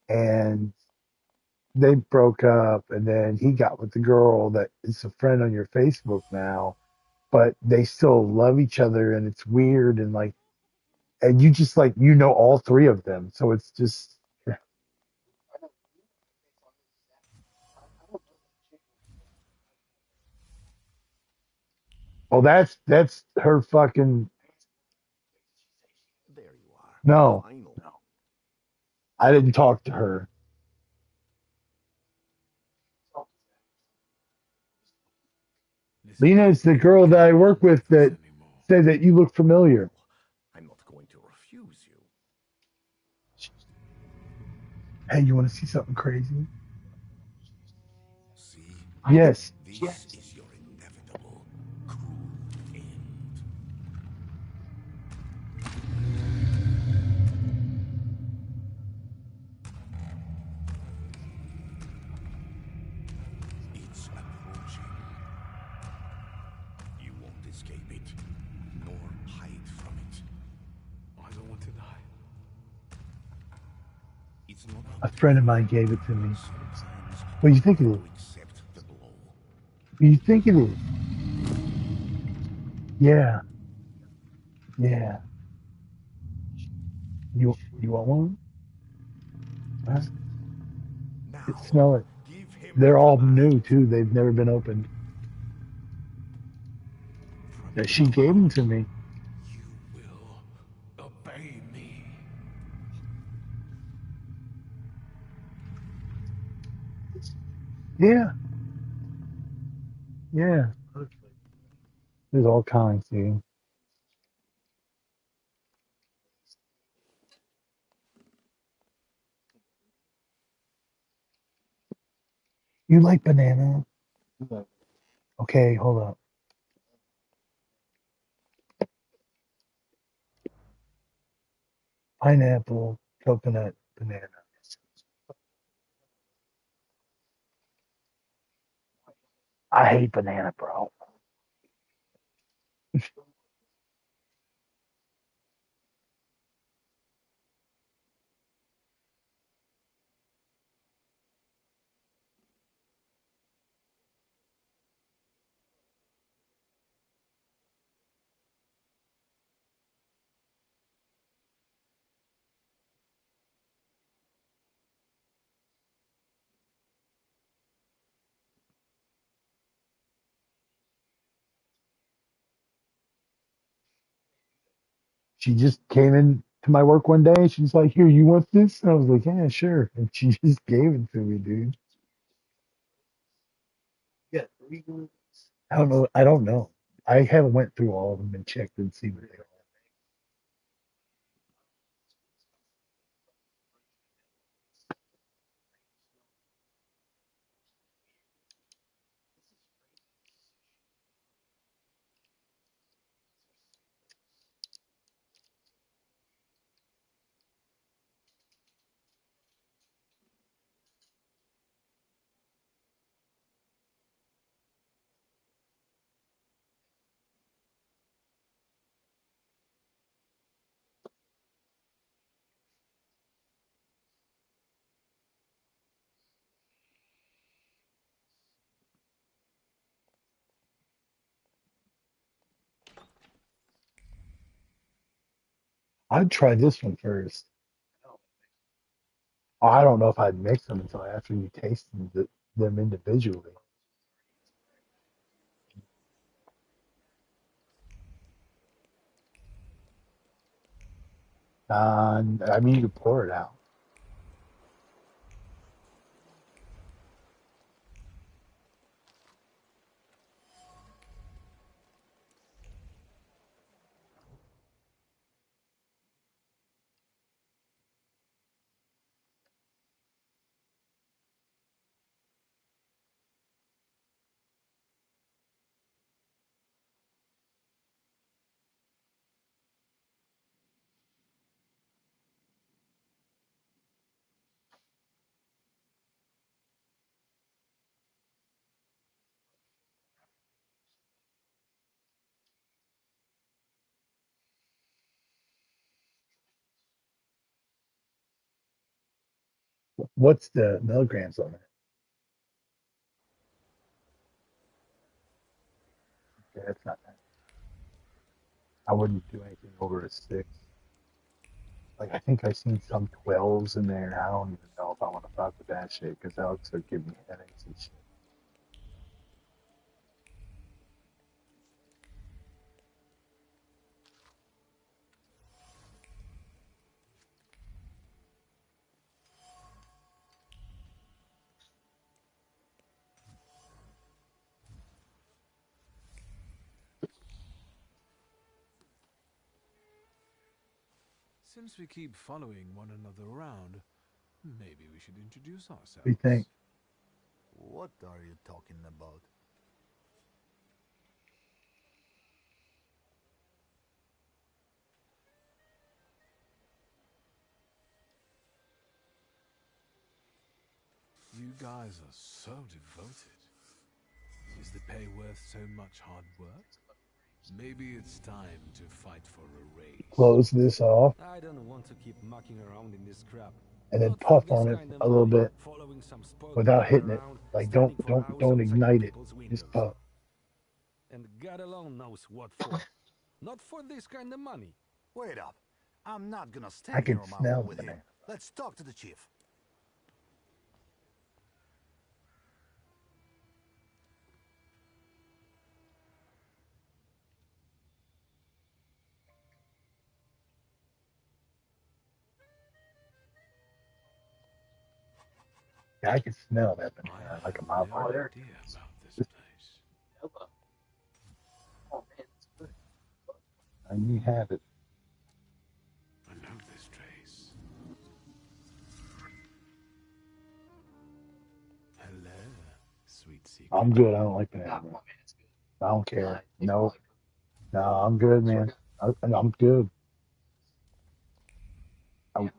[SPEAKER 4] and they broke up, and then he got with the girl that is a friend on your Facebook now, but they still love each other, and it's weird, and like, and you just like you know all three of them, so it's just. Well, that's her fucking.
[SPEAKER 17] There you are.
[SPEAKER 4] No,
[SPEAKER 17] Finally.
[SPEAKER 4] I didn't talk to her. Lena is the girl that I work with that said that you look familiar.
[SPEAKER 17] I'm not going to refuse you.
[SPEAKER 4] Hey, you want to see something crazy?
[SPEAKER 8] See?
[SPEAKER 4] Yes.
[SPEAKER 8] This is your inevitable, cruel end. It's approaching. You won't escape it, nor hide from it.
[SPEAKER 1] I don't want to die.
[SPEAKER 8] It's not
[SPEAKER 4] A friend of mine gave it to me.
[SPEAKER 8] sometimes
[SPEAKER 4] What do you think it
[SPEAKER 8] you
[SPEAKER 4] is?
[SPEAKER 8] have to accept the blow.
[SPEAKER 4] What do you think it is? Yeah. Yeah. You want one? Huh? Smell it. They're all new too. They've never been opened. Yeah, she gave them to me.
[SPEAKER 1] Obey me.
[SPEAKER 4] Yeah. Yeah. There's all kinds, dude. You like banana? Okay, hold up. Pineapple, coconut, banana. I hate banana, bro. She just came in to my work one day. She's like, "Here, you want this?" And I was like, "Yeah, sure." And she just gave it to me, dude. I don't know. I don't know. I haven't went through all of them and checked and see what they are. I'd try this one first. I don't know if I'd mix them until after you taste them individually. I mean, you could pour it out. What's the milligrams on it? Yeah, it's not that. I wouldn't do anything over a 6. Like, I think I've seen some 12s in there. I don't even know if I want to fuck with that shit because that would start giving me headaches and shit.
[SPEAKER 1] Since we keep following one another around, maybe we should introduce ourselves.
[SPEAKER 4] What do you think?
[SPEAKER 14] What are you talking about?
[SPEAKER 1] You guys are so devoted. Is the pay worth so much hard work? Maybe it's time to fight for a raise.
[SPEAKER 4] Close this off
[SPEAKER 12] I don't want to keep mucking around in this crap.
[SPEAKER 4] and then
[SPEAKER 12] Not for
[SPEAKER 4] puff
[SPEAKER 12] this
[SPEAKER 4] on it
[SPEAKER 12] kind of
[SPEAKER 4] a little
[SPEAKER 12] money.
[SPEAKER 4] bit
[SPEAKER 12] Following some spoiled
[SPEAKER 4] without
[SPEAKER 12] brother
[SPEAKER 4] hitting it.
[SPEAKER 12] around,
[SPEAKER 4] Like,
[SPEAKER 12] standing for hours
[SPEAKER 4] don't
[SPEAKER 12] outside
[SPEAKER 4] ignite it.
[SPEAKER 12] people's windows.
[SPEAKER 4] Just puff.
[SPEAKER 12] And God alone knows what for. Not for this kind of money.
[SPEAKER 11] Wait up. I'm not gonna
[SPEAKER 4] I
[SPEAKER 11] stand here
[SPEAKER 4] can
[SPEAKER 11] on my
[SPEAKER 4] smell
[SPEAKER 11] own with
[SPEAKER 4] the
[SPEAKER 11] him.
[SPEAKER 4] man.
[SPEAKER 11] Let's talk to the chief.
[SPEAKER 4] Yeah, I can smell that banana
[SPEAKER 1] I
[SPEAKER 4] like a
[SPEAKER 1] have
[SPEAKER 4] mile
[SPEAKER 1] no
[SPEAKER 4] away.
[SPEAKER 1] idea about this place.
[SPEAKER 19] Oh man, it's good.
[SPEAKER 4] And you have it.
[SPEAKER 1] I know this trace. Hello, sweet secret.
[SPEAKER 4] I'm good. I don't like banana.
[SPEAKER 19] Oh man, it's good.
[SPEAKER 4] I don't care. No, no, I'm good, man. I'm good. I,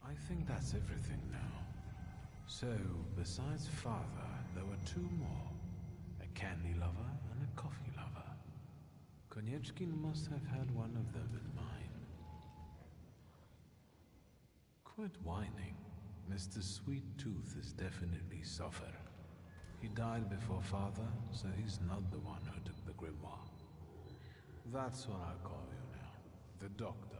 [SPEAKER 1] I think that's everything now. So, besides father, there were two more. A candy lover and a coffee lover. Konieczkin must have had one of them in mind. Quit whining. Mr. Sweet Tooth is definitely suffer. He died before father, so he's not the one who took the grimoire. That's what I'll call you now. The doctor.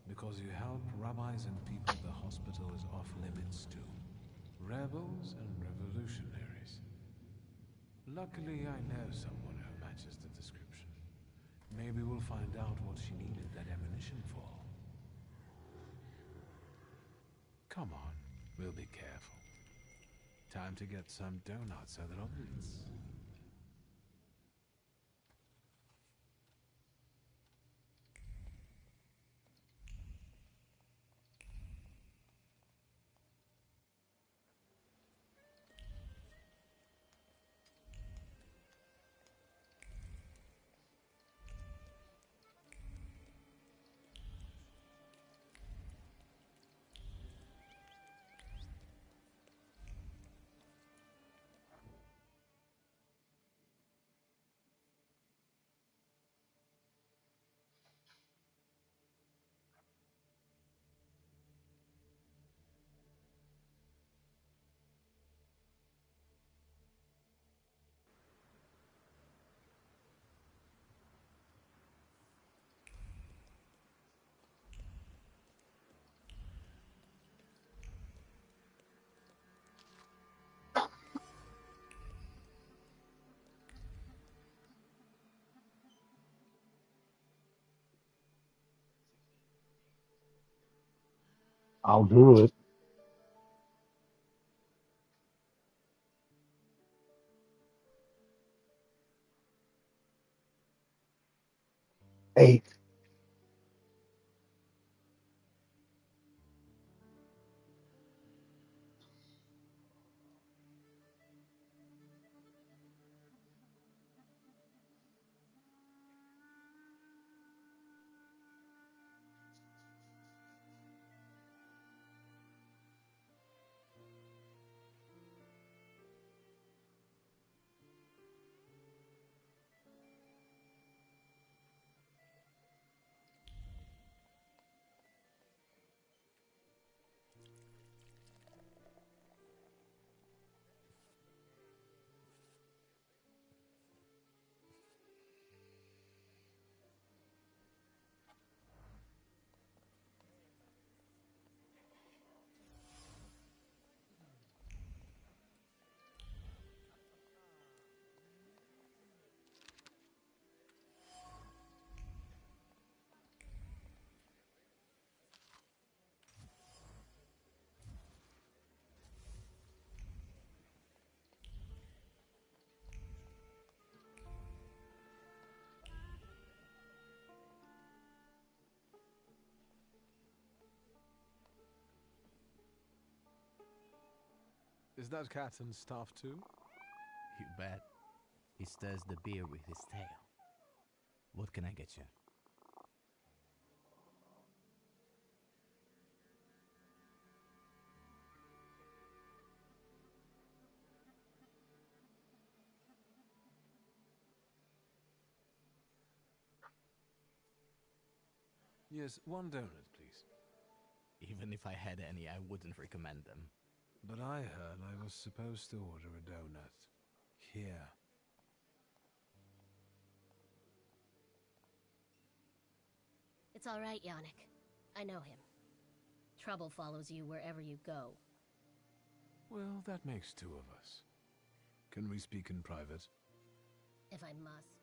[SPEAKER 1] Because you help rabbis and people the hospital is off limits to. Rebels and revolutionaries. Luckily, I know someone who matches the description. Maybe we'll find out what she needed that ammunition for. Come on, we'll be careful. Time to get some donuts at Robbins.
[SPEAKER 4] I'll do it. 8.
[SPEAKER 1] Is that Catton's staff too?
[SPEAKER 20] You bet. He stirs the beer with his tail. What can I get you?
[SPEAKER 1] Yes, one donut, please.
[SPEAKER 20] Even if I had any, I wouldn't recommend them.
[SPEAKER 1] But I heard I was supposed to order a donut. Here.
[SPEAKER 21] It's all right, Yannick. I know him. Trouble follows you wherever you go.
[SPEAKER 1] Well, that makes two of us. Can we speak in private?
[SPEAKER 21] If I must.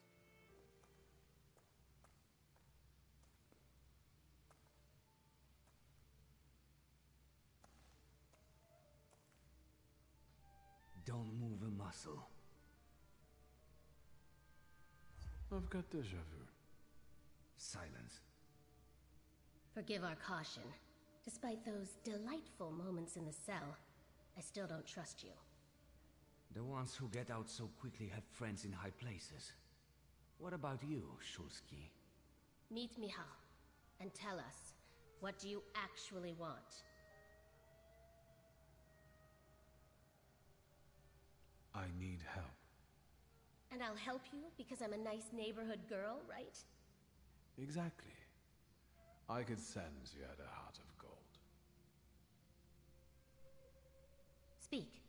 [SPEAKER 13] Don't move a muscle.
[SPEAKER 1] I've got déjà vu.
[SPEAKER 13] Silence.
[SPEAKER 21] Forgive our caution. Despite those delightful moments in the cell, I still don't trust you.
[SPEAKER 13] The ones who get out so quickly have friends in high places. What about you, Shulsky?
[SPEAKER 21] Meet Michal, and tell us, what do you actually want?
[SPEAKER 1] I need help.
[SPEAKER 21] And I'll help you because I'm a nice neighborhood girl, right?
[SPEAKER 1] Exactly. I could sense you had a heart of gold.
[SPEAKER 21] Speak.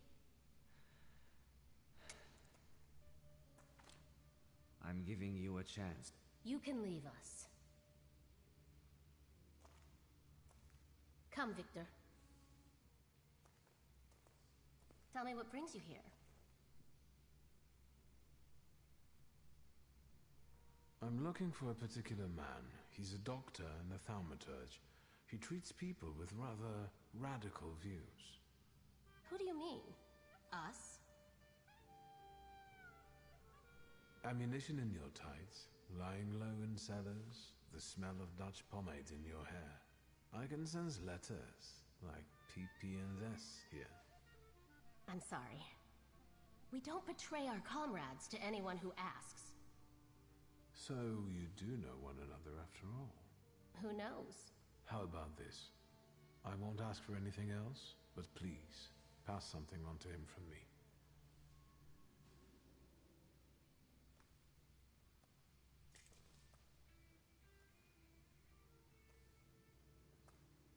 [SPEAKER 13] I'm giving you a chance.
[SPEAKER 21] You can leave us. Come, Victor. Tell me what brings you here.
[SPEAKER 1] I'm looking for a particular man. He's a doctor and a thaumaturge. He treats people with rather radical views.
[SPEAKER 21] Who do you mean? Us?
[SPEAKER 1] Ammunition in your tights, lying low in cellars, the smell of Dutch pomade in your hair. I can sense letters, like PP and S here.
[SPEAKER 21] I'm sorry. We don't betray our comrades to anyone who asks.
[SPEAKER 1] So you do know one another after all.
[SPEAKER 21] Who knows?
[SPEAKER 1] How about this? I won't ask for anything else, but please, pass something on to him from me.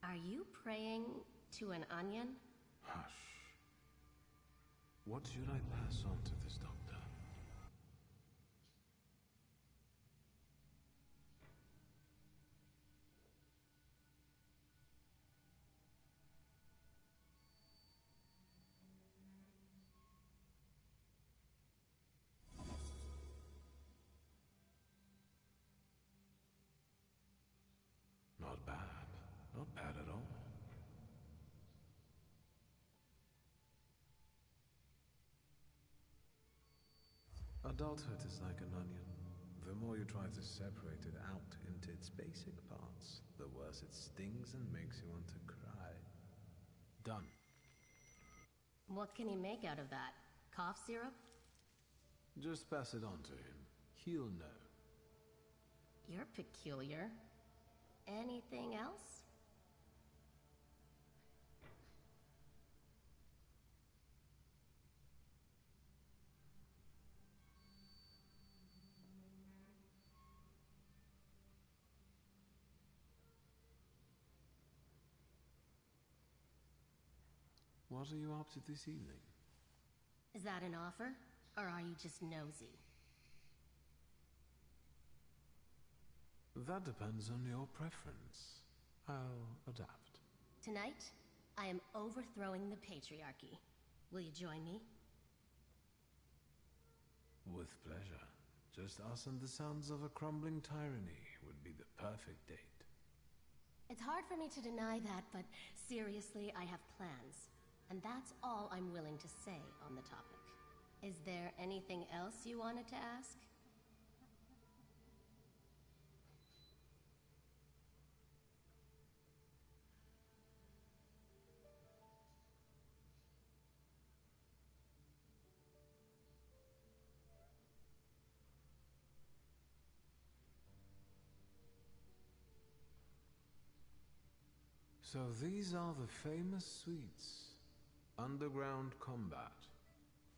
[SPEAKER 21] Are you praying to an onion?
[SPEAKER 1] Hush. What should I pass on to this doctor? Not bad. Not bad at all. Adulthood is like an onion. The more you try to separate it out into its basic parts, the worse it stings and makes you want to cry. Done.
[SPEAKER 21] What can he make out of that? Cough syrup?
[SPEAKER 1] Just pass it on to him. He'll know.
[SPEAKER 21] You're peculiar. Anything else?
[SPEAKER 1] What are you up to this evening?
[SPEAKER 21] Is that an offer? Or are you just nosy?
[SPEAKER 1] That depends on your preference. I'll adapt.
[SPEAKER 21] Tonight, I am overthrowing the patriarchy. Will you join me?
[SPEAKER 1] With pleasure. Just us and the sounds of a crumbling tyranny would be the perfect date.
[SPEAKER 21] It's hard for me to deny that, but seriously, I have plans. And that's all I'm willing to say on the topic. Is there anything else you wanted to ask?
[SPEAKER 1] So these are the famous suites. Underground combat.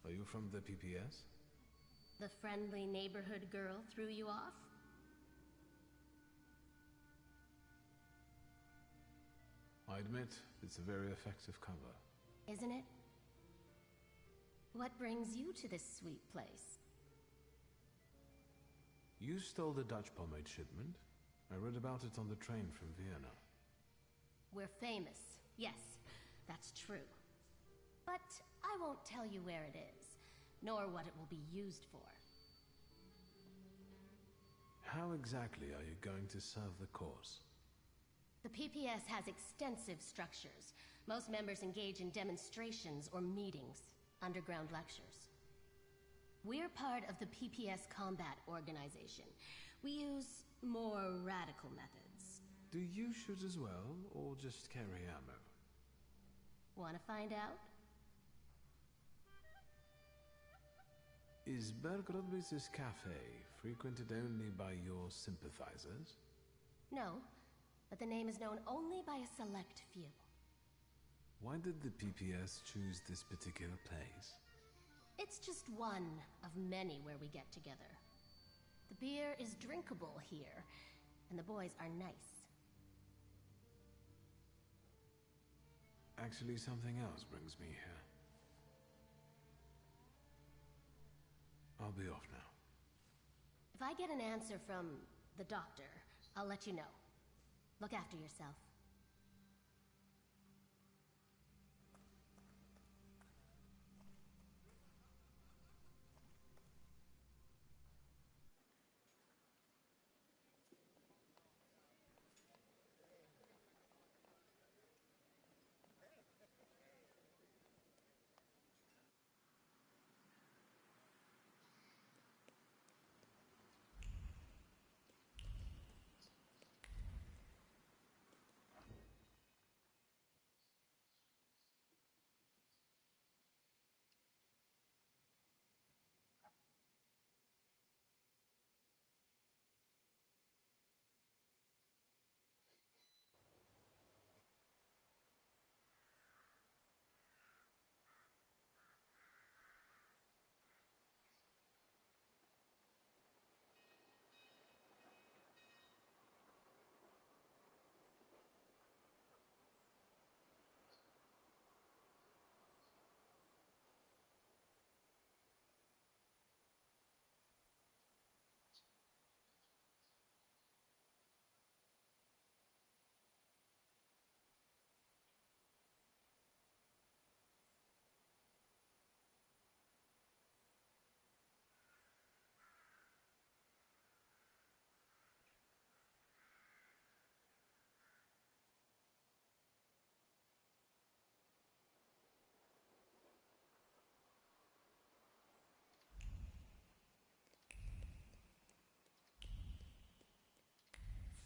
[SPEAKER 1] Are you from the PPS?
[SPEAKER 21] The friendly neighborhood girl threw you off?
[SPEAKER 1] I admit, it's a very effective cover.
[SPEAKER 21] Isn't it? What brings you to this sweet place?
[SPEAKER 1] You stole the Dutch pomade shipment. I read about it on the train from Vienna.
[SPEAKER 21] We're famous. Yes, that's true. But I won't tell you where it is, nor what it will be used for.
[SPEAKER 1] How exactly are you going to serve the cause?
[SPEAKER 21] The PPS has extensive structures. Most members engage in demonstrations or meetings, underground lectures. We're part of the PPS Combat Organization. We use more radical methods.
[SPEAKER 1] Do you shoot as well, or just carry ammo?
[SPEAKER 21] Want to find out?
[SPEAKER 1] Is Bergrodbis's cafe frequented only by your sympathizers?
[SPEAKER 21] No, but the name is known only by a select few.
[SPEAKER 1] Why did the PPS choose this particular place?
[SPEAKER 21] It's just one of many where we get together. The beer is drinkable here, and the boys are nice.
[SPEAKER 1] Actually, something else brings me here. I'll be off now.
[SPEAKER 21] If I get an answer from the doctor, I'll let you know. Look after yourself.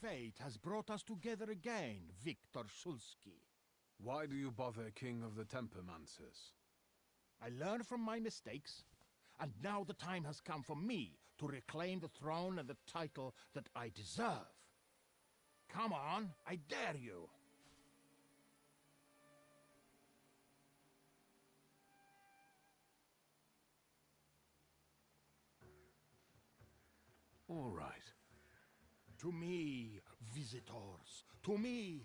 [SPEAKER 11] Fate has brought us together again, Victor Shulsky.
[SPEAKER 1] Why do you bother, King of the Tempermancers?
[SPEAKER 11] I learned from my mistakes, and now the time has come for me to reclaim the throne and the title that I deserve. Come on, I dare you.
[SPEAKER 1] All right.
[SPEAKER 11] To me, visitors, to me.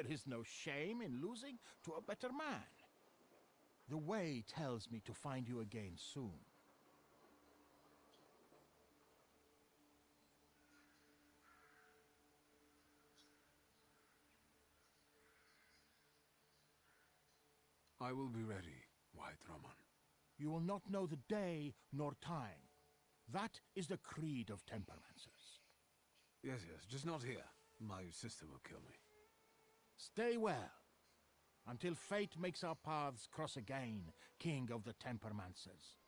[SPEAKER 9] There is no shame in losing to a better man. The way tells me to find you again soon.
[SPEAKER 1] I will be ready, White Roman.
[SPEAKER 9] You will not know the day nor time. That is the creed of Tempermancers.
[SPEAKER 1] Yes, just not here. My sister will kill me.
[SPEAKER 9] Stay well, until fate makes our paths cross again, King of the Tempermancers.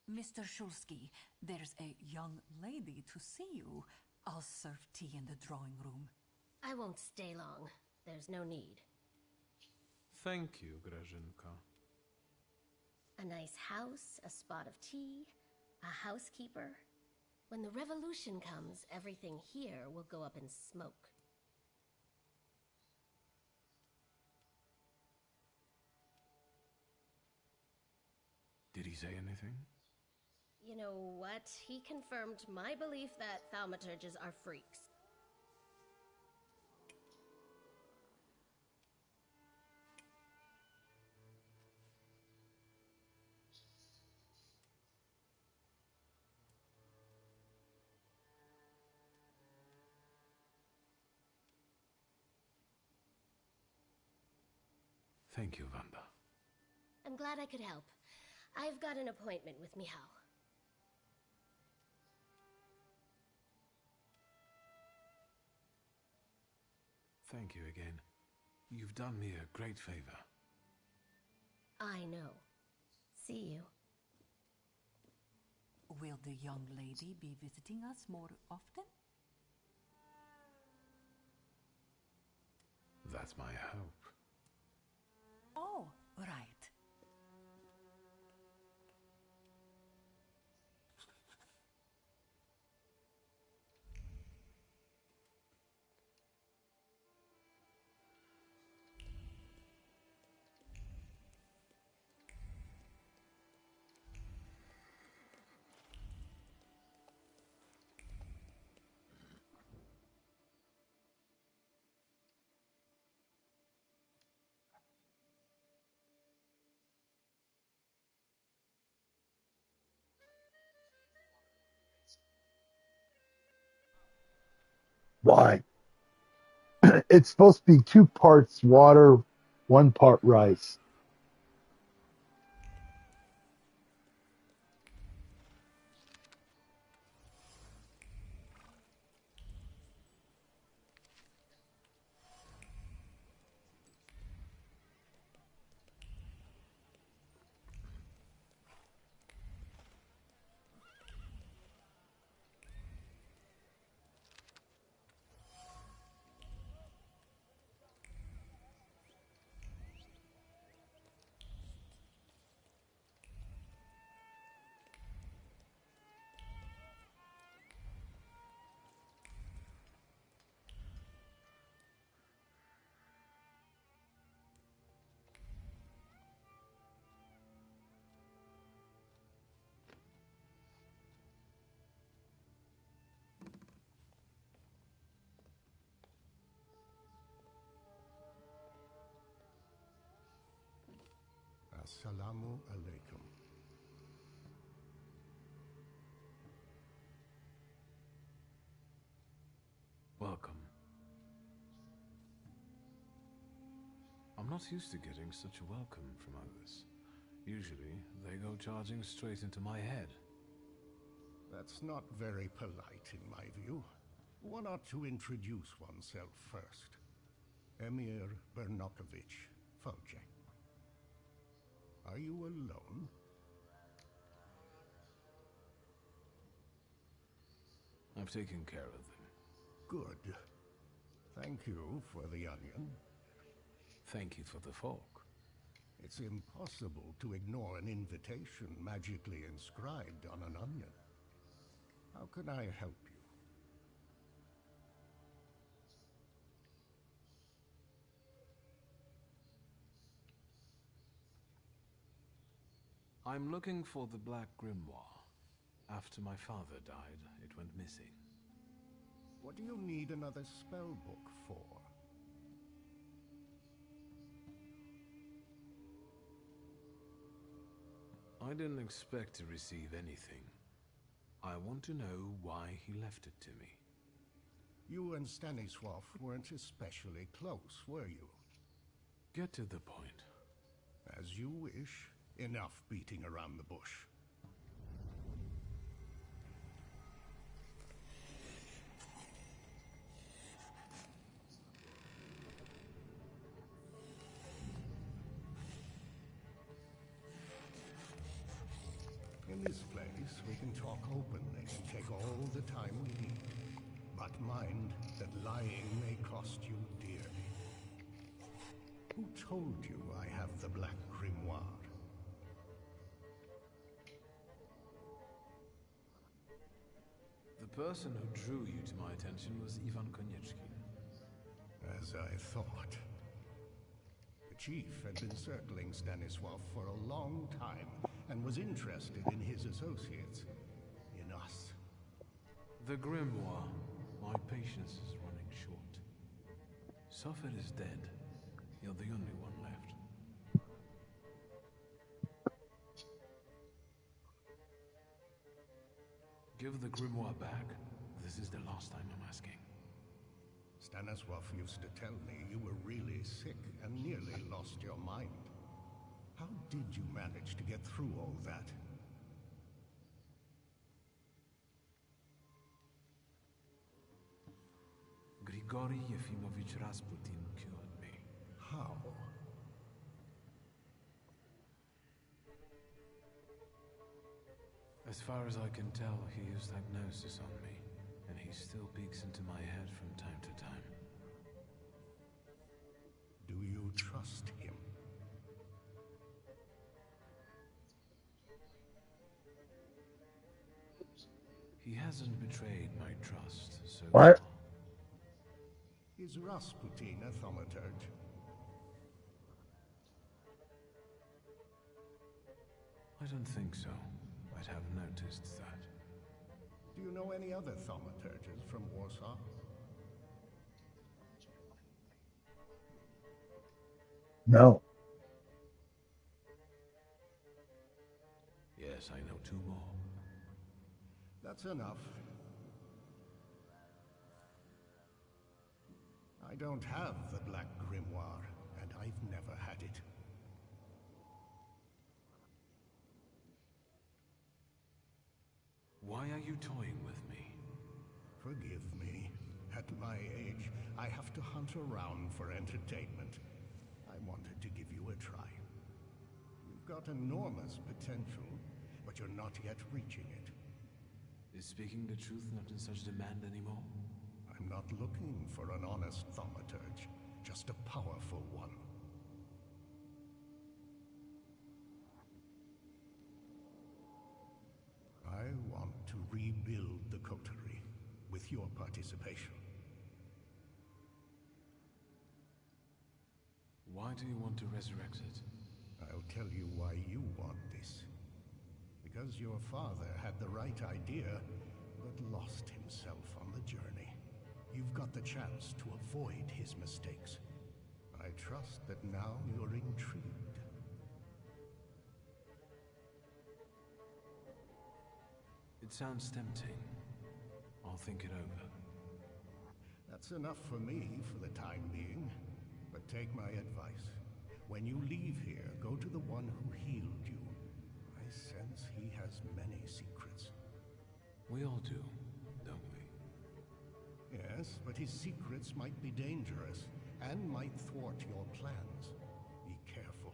[SPEAKER 16] Mr. Shulsky, there's a young lady to see you. I'll serve tea in the drawing room.
[SPEAKER 21] I won't stay long. There's no need.
[SPEAKER 1] Thank you, Grażynka.
[SPEAKER 21] A nice house, a spot of tea, a housekeeper. When the revolution comes, everything here will go up in smoke.
[SPEAKER 1] Did he say anything?
[SPEAKER 21] You know what? He confirmed my belief that Thaumaturges are freaks.
[SPEAKER 1] Thank you, Wanda.
[SPEAKER 21] I'm glad I could help. I've got an appointment with Michał.
[SPEAKER 1] Thank you again. You've done me a great favor.
[SPEAKER 21] I know. See you.
[SPEAKER 16] Will the young lady be visiting us more often?
[SPEAKER 1] That's my hope.
[SPEAKER 16] Oh, right.
[SPEAKER 4] Why? It's supposed to be 2 parts water, 1 part rice.
[SPEAKER 2] Assalamu alaikum.
[SPEAKER 1] welcome. I'm not used to getting such a welcome from others. Usually, they go charging straight into my head.
[SPEAKER 2] That's not very polite in my view. One ought to introduce oneself first. Emir Bernakovich, Foljack. Are you alone?
[SPEAKER 1] I've taken care of them.
[SPEAKER 2] Good. Thank you for the onion.
[SPEAKER 1] Thank you for the fork.
[SPEAKER 2] It's impossible to ignore an invitation magically inscribed on an onion. How can I help you?
[SPEAKER 1] I'm looking for the Black Grimoire. After my father died, it went missing.
[SPEAKER 2] What do you need another spell book for?
[SPEAKER 1] I didn't expect to receive anything. I want to know why he left it to me.
[SPEAKER 2] You and Stanisław weren't especially close, were you?
[SPEAKER 1] Get to the point.
[SPEAKER 2] As you wish. Enough beating around the bush. In this place, we can talk openly and take all the time we need. But mind that lying may cost you dearly. Who told you I have the Black Grimoire?
[SPEAKER 1] The person who drew you to my attention was Ivan Konieczkin.
[SPEAKER 2] As I thought. The chief had been circling Stanisław for a long time and was interested in his associates. In us.
[SPEAKER 1] The Grimoire. My patience is running short. Suffer is dead. You're the only one left. Give the Grimoire back. This is the last time I'm asking.
[SPEAKER 2] Stanisław used to tell me you were really sick and nearly lost your mind. How did you manage to get through all that?
[SPEAKER 1] Grigory Yefimovich Rasputin cured me.
[SPEAKER 2] How?
[SPEAKER 1] As far as I can tell, he used hypnosis on me, and he still peeks into my head from time to time.
[SPEAKER 2] Do you trust him?
[SPEAKER 1] He hasn't betrayed my trust, so
[SPEAKER 4] What?
[SPEAKER 1] far.
[SPEAKER 2] Is Rasputin a Thaumaturge?
[SPEAKER 1] I don't think so. I'd have noticed that.
[SPEAKER 2] Do you know any other Thaumaturges from Warsaw?
[SPEAKER 4] No.
[SPEAKER 1] Yes, I know two more.
[SPEAKER 2] That's enough. I don't have the Black Grimoire, and I've never had it.
[SPEAKER 1] Why are you toying with me?
[SPEAKER 2] Forgive me. At my age, I have to hunt around for entertainment. I wanted to give you a try. You've got enormous potential, but you're not yet reaching it.
[SPEAKER 1] Is speaking the truth not in such demand anymore?
[SPEAKER 2] I'm not looking for an honest Thaumaturge, just a powerful one. I want to rebuild the coterie, with your participation.
[SPEAKER 1] Why do you want to resurrect it?
[SPEAKER 2] I'll tell you why you want this. Because your father had the right idea, but lost himself on the journey. You've got the chance to avoid his mistakes. I trust that now you're intrigued.
[SPEAKER 1] It sounds tempting. I'll think it over.
[SPEAKER 2] That's enough for me for the time being. But take my advice. When you leave here, go to the one who healed you. I sense he has many secrets.
[SPEAKER 1] We all do, don't we?
[SPEAKER 2] Yes, but his secrets might be dangerous and might thwart your plans. Be careful.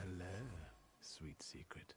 [SPEAKER 1] Hello, sweet secret.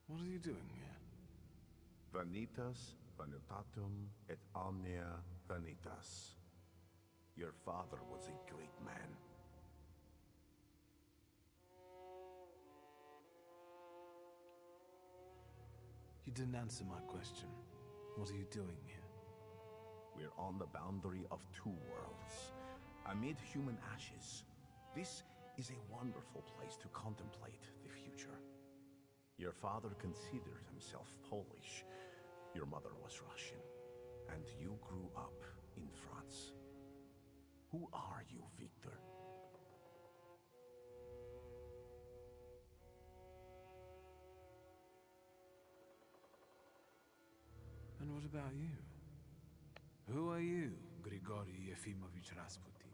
[SPEAKER 1] What are you doing here?
[SPEAKER 17] Vanitas, vanitatum, et omnia vanitas. Your father was a great man.
[SPEAKER 1] You didn't answer my question. What are you doing here?
[SPEAKER 17] We're on the boundary of two worlds, amid human ashes. This is a wonderful place to contemplate the future. Your father considered himself Polish. Your mother was Russian. And you grew up in France. Who are you, Victor?
[SPEAKER 1] And what about you? Who are you, Grigory Yefimovich Rasputin?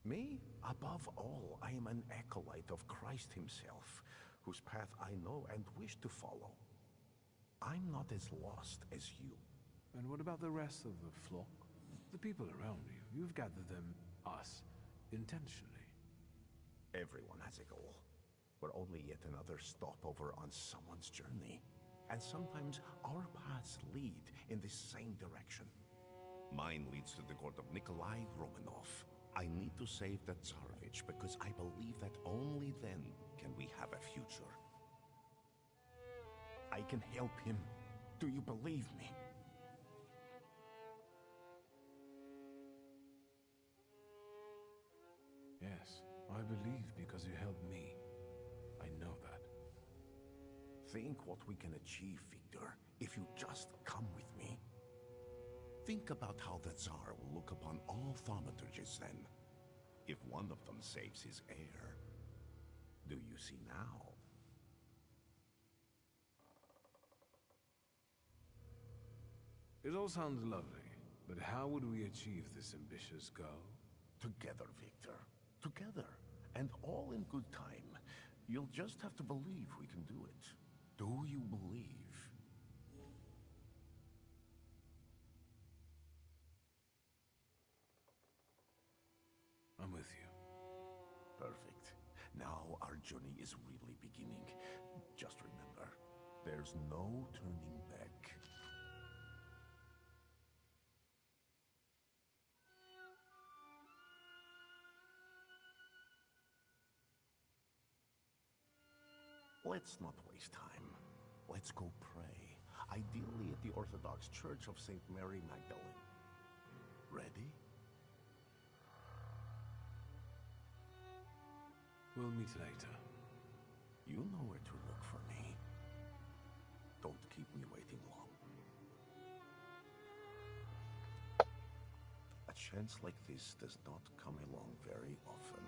[SPEAKER 17] Me? Above all, I am an acolyte of Christ himself, whose path I know and wish to follow. I'm not as lost as you.
[SPEAKER 1] And what about the rest of the flock? The people around you. You've gathered them, us, intentionally.
[SPEAKER 17] Everyone has a goal. We're only yet another stopover on someone's journey. And sometimes our paths lead in the same direction. Mine leads to the court of Nikolai Romanov. I need to save the Tsarevich because I believe that only then can we have a future. I can help him. Do you believe me?
[SPEAKER 1] Yes, I believe because you helped me. I know that.
[SPEAKER 17] Think what we can achieve, Victor, if you just come with me. Think about how the Tsar will look upon all Thaumaturges then, if one of them saves his heir. Do you see now?
[SPEAKER 1] It all sounds lovely, but how would we achieve this ambitious goal?
[SPEAKER 17] Together, Victor. Together. And all in good time. You'll just have to believe we can do it. Do you believe?
[SPEAKER 1] I'm with you.
[SPEAKER 17] Perfect. Now our journey is really beginning. Just remember, there's no turning back. Let's not waste time. Let's go pray. Ideally at the Orthodox Church of St. Mary Magdalene. Ready?
[SPEAKER 1] We'll meet later.
[SPEAKER 17] You know where to look for me. Don't keep me waiting long. A chance like this does not come along very often.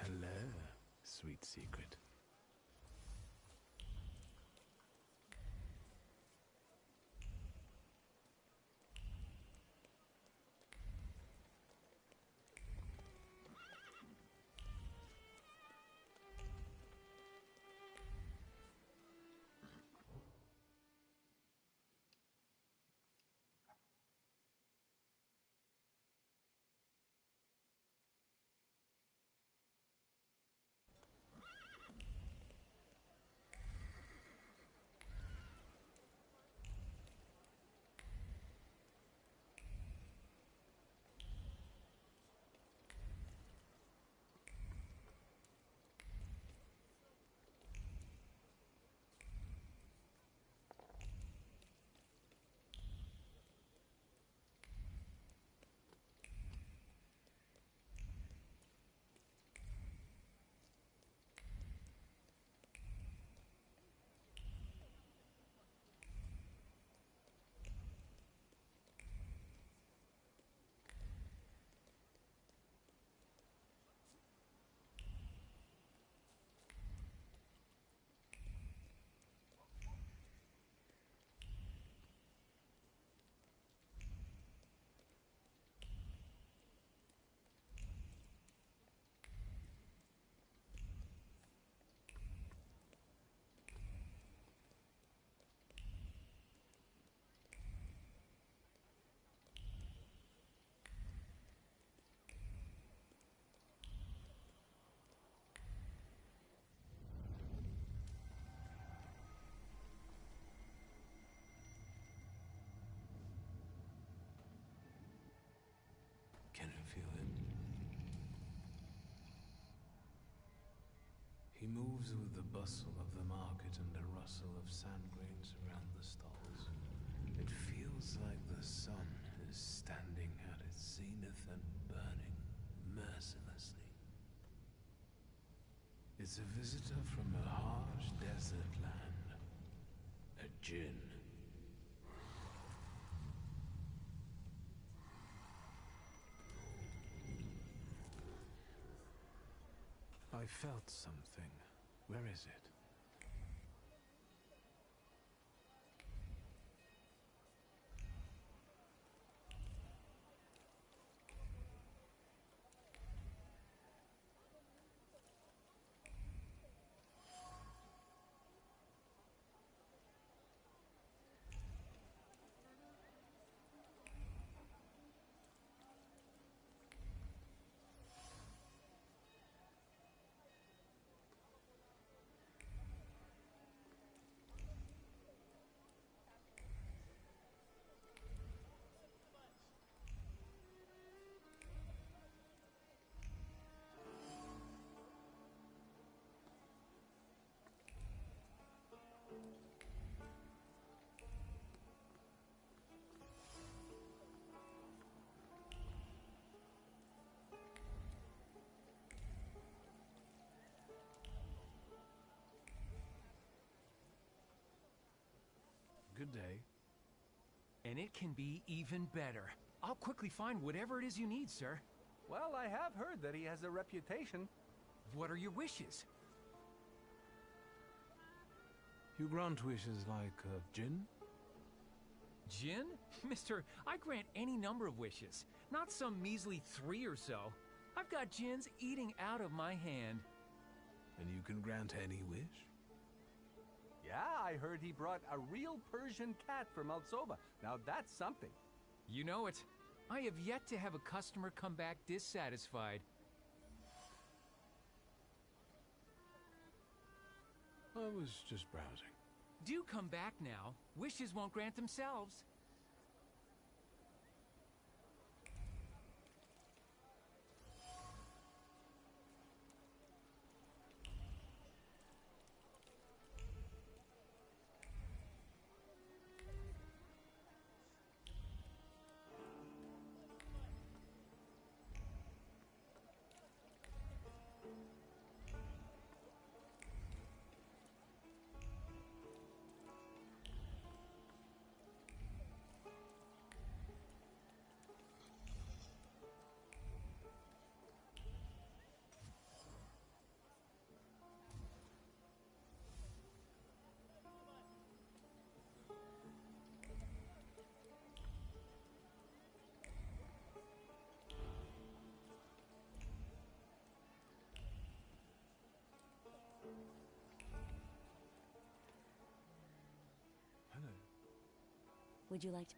[SPEAKER 1] Hello, sweet secret. Can you feel him? He moves with the bustle of the market and the rustle of sand grains around the stalls. It feels like the sun is standing at its zenith and burning mercilessly. It's a visitor from a harsh desert land. A djinn. I felt something. Where is it? Good day.
[SPEAKER 5] And it can be even better. I'll quickly find whatever it is you need, sir.
[SPEAKER 12] Well, I have heard that he has a reputation.
[SPEAKER 5] What are your wishes?
[SPEAKER 1] You grant wishes like gin?
[SPEAKER 5] Jin? Mister, I grant any number of wishes. Not some measly 3 or so. I've got Jin's eating out of my hand.
[SPEAKER 1] And you can grant any wish?
[SPEAKER 12] Yeah, I heard he brought a real Persian cat from Altsova. Now that's something.
[SPEAKER 5] You know it. I have yet to have a customer come back dissatisfied.
[SPEAKER 1] I was just browsing.
[SPEAKER 5] Do come back now. Wishes won't grant themselves.
[SPEAKER 22] Would you like to...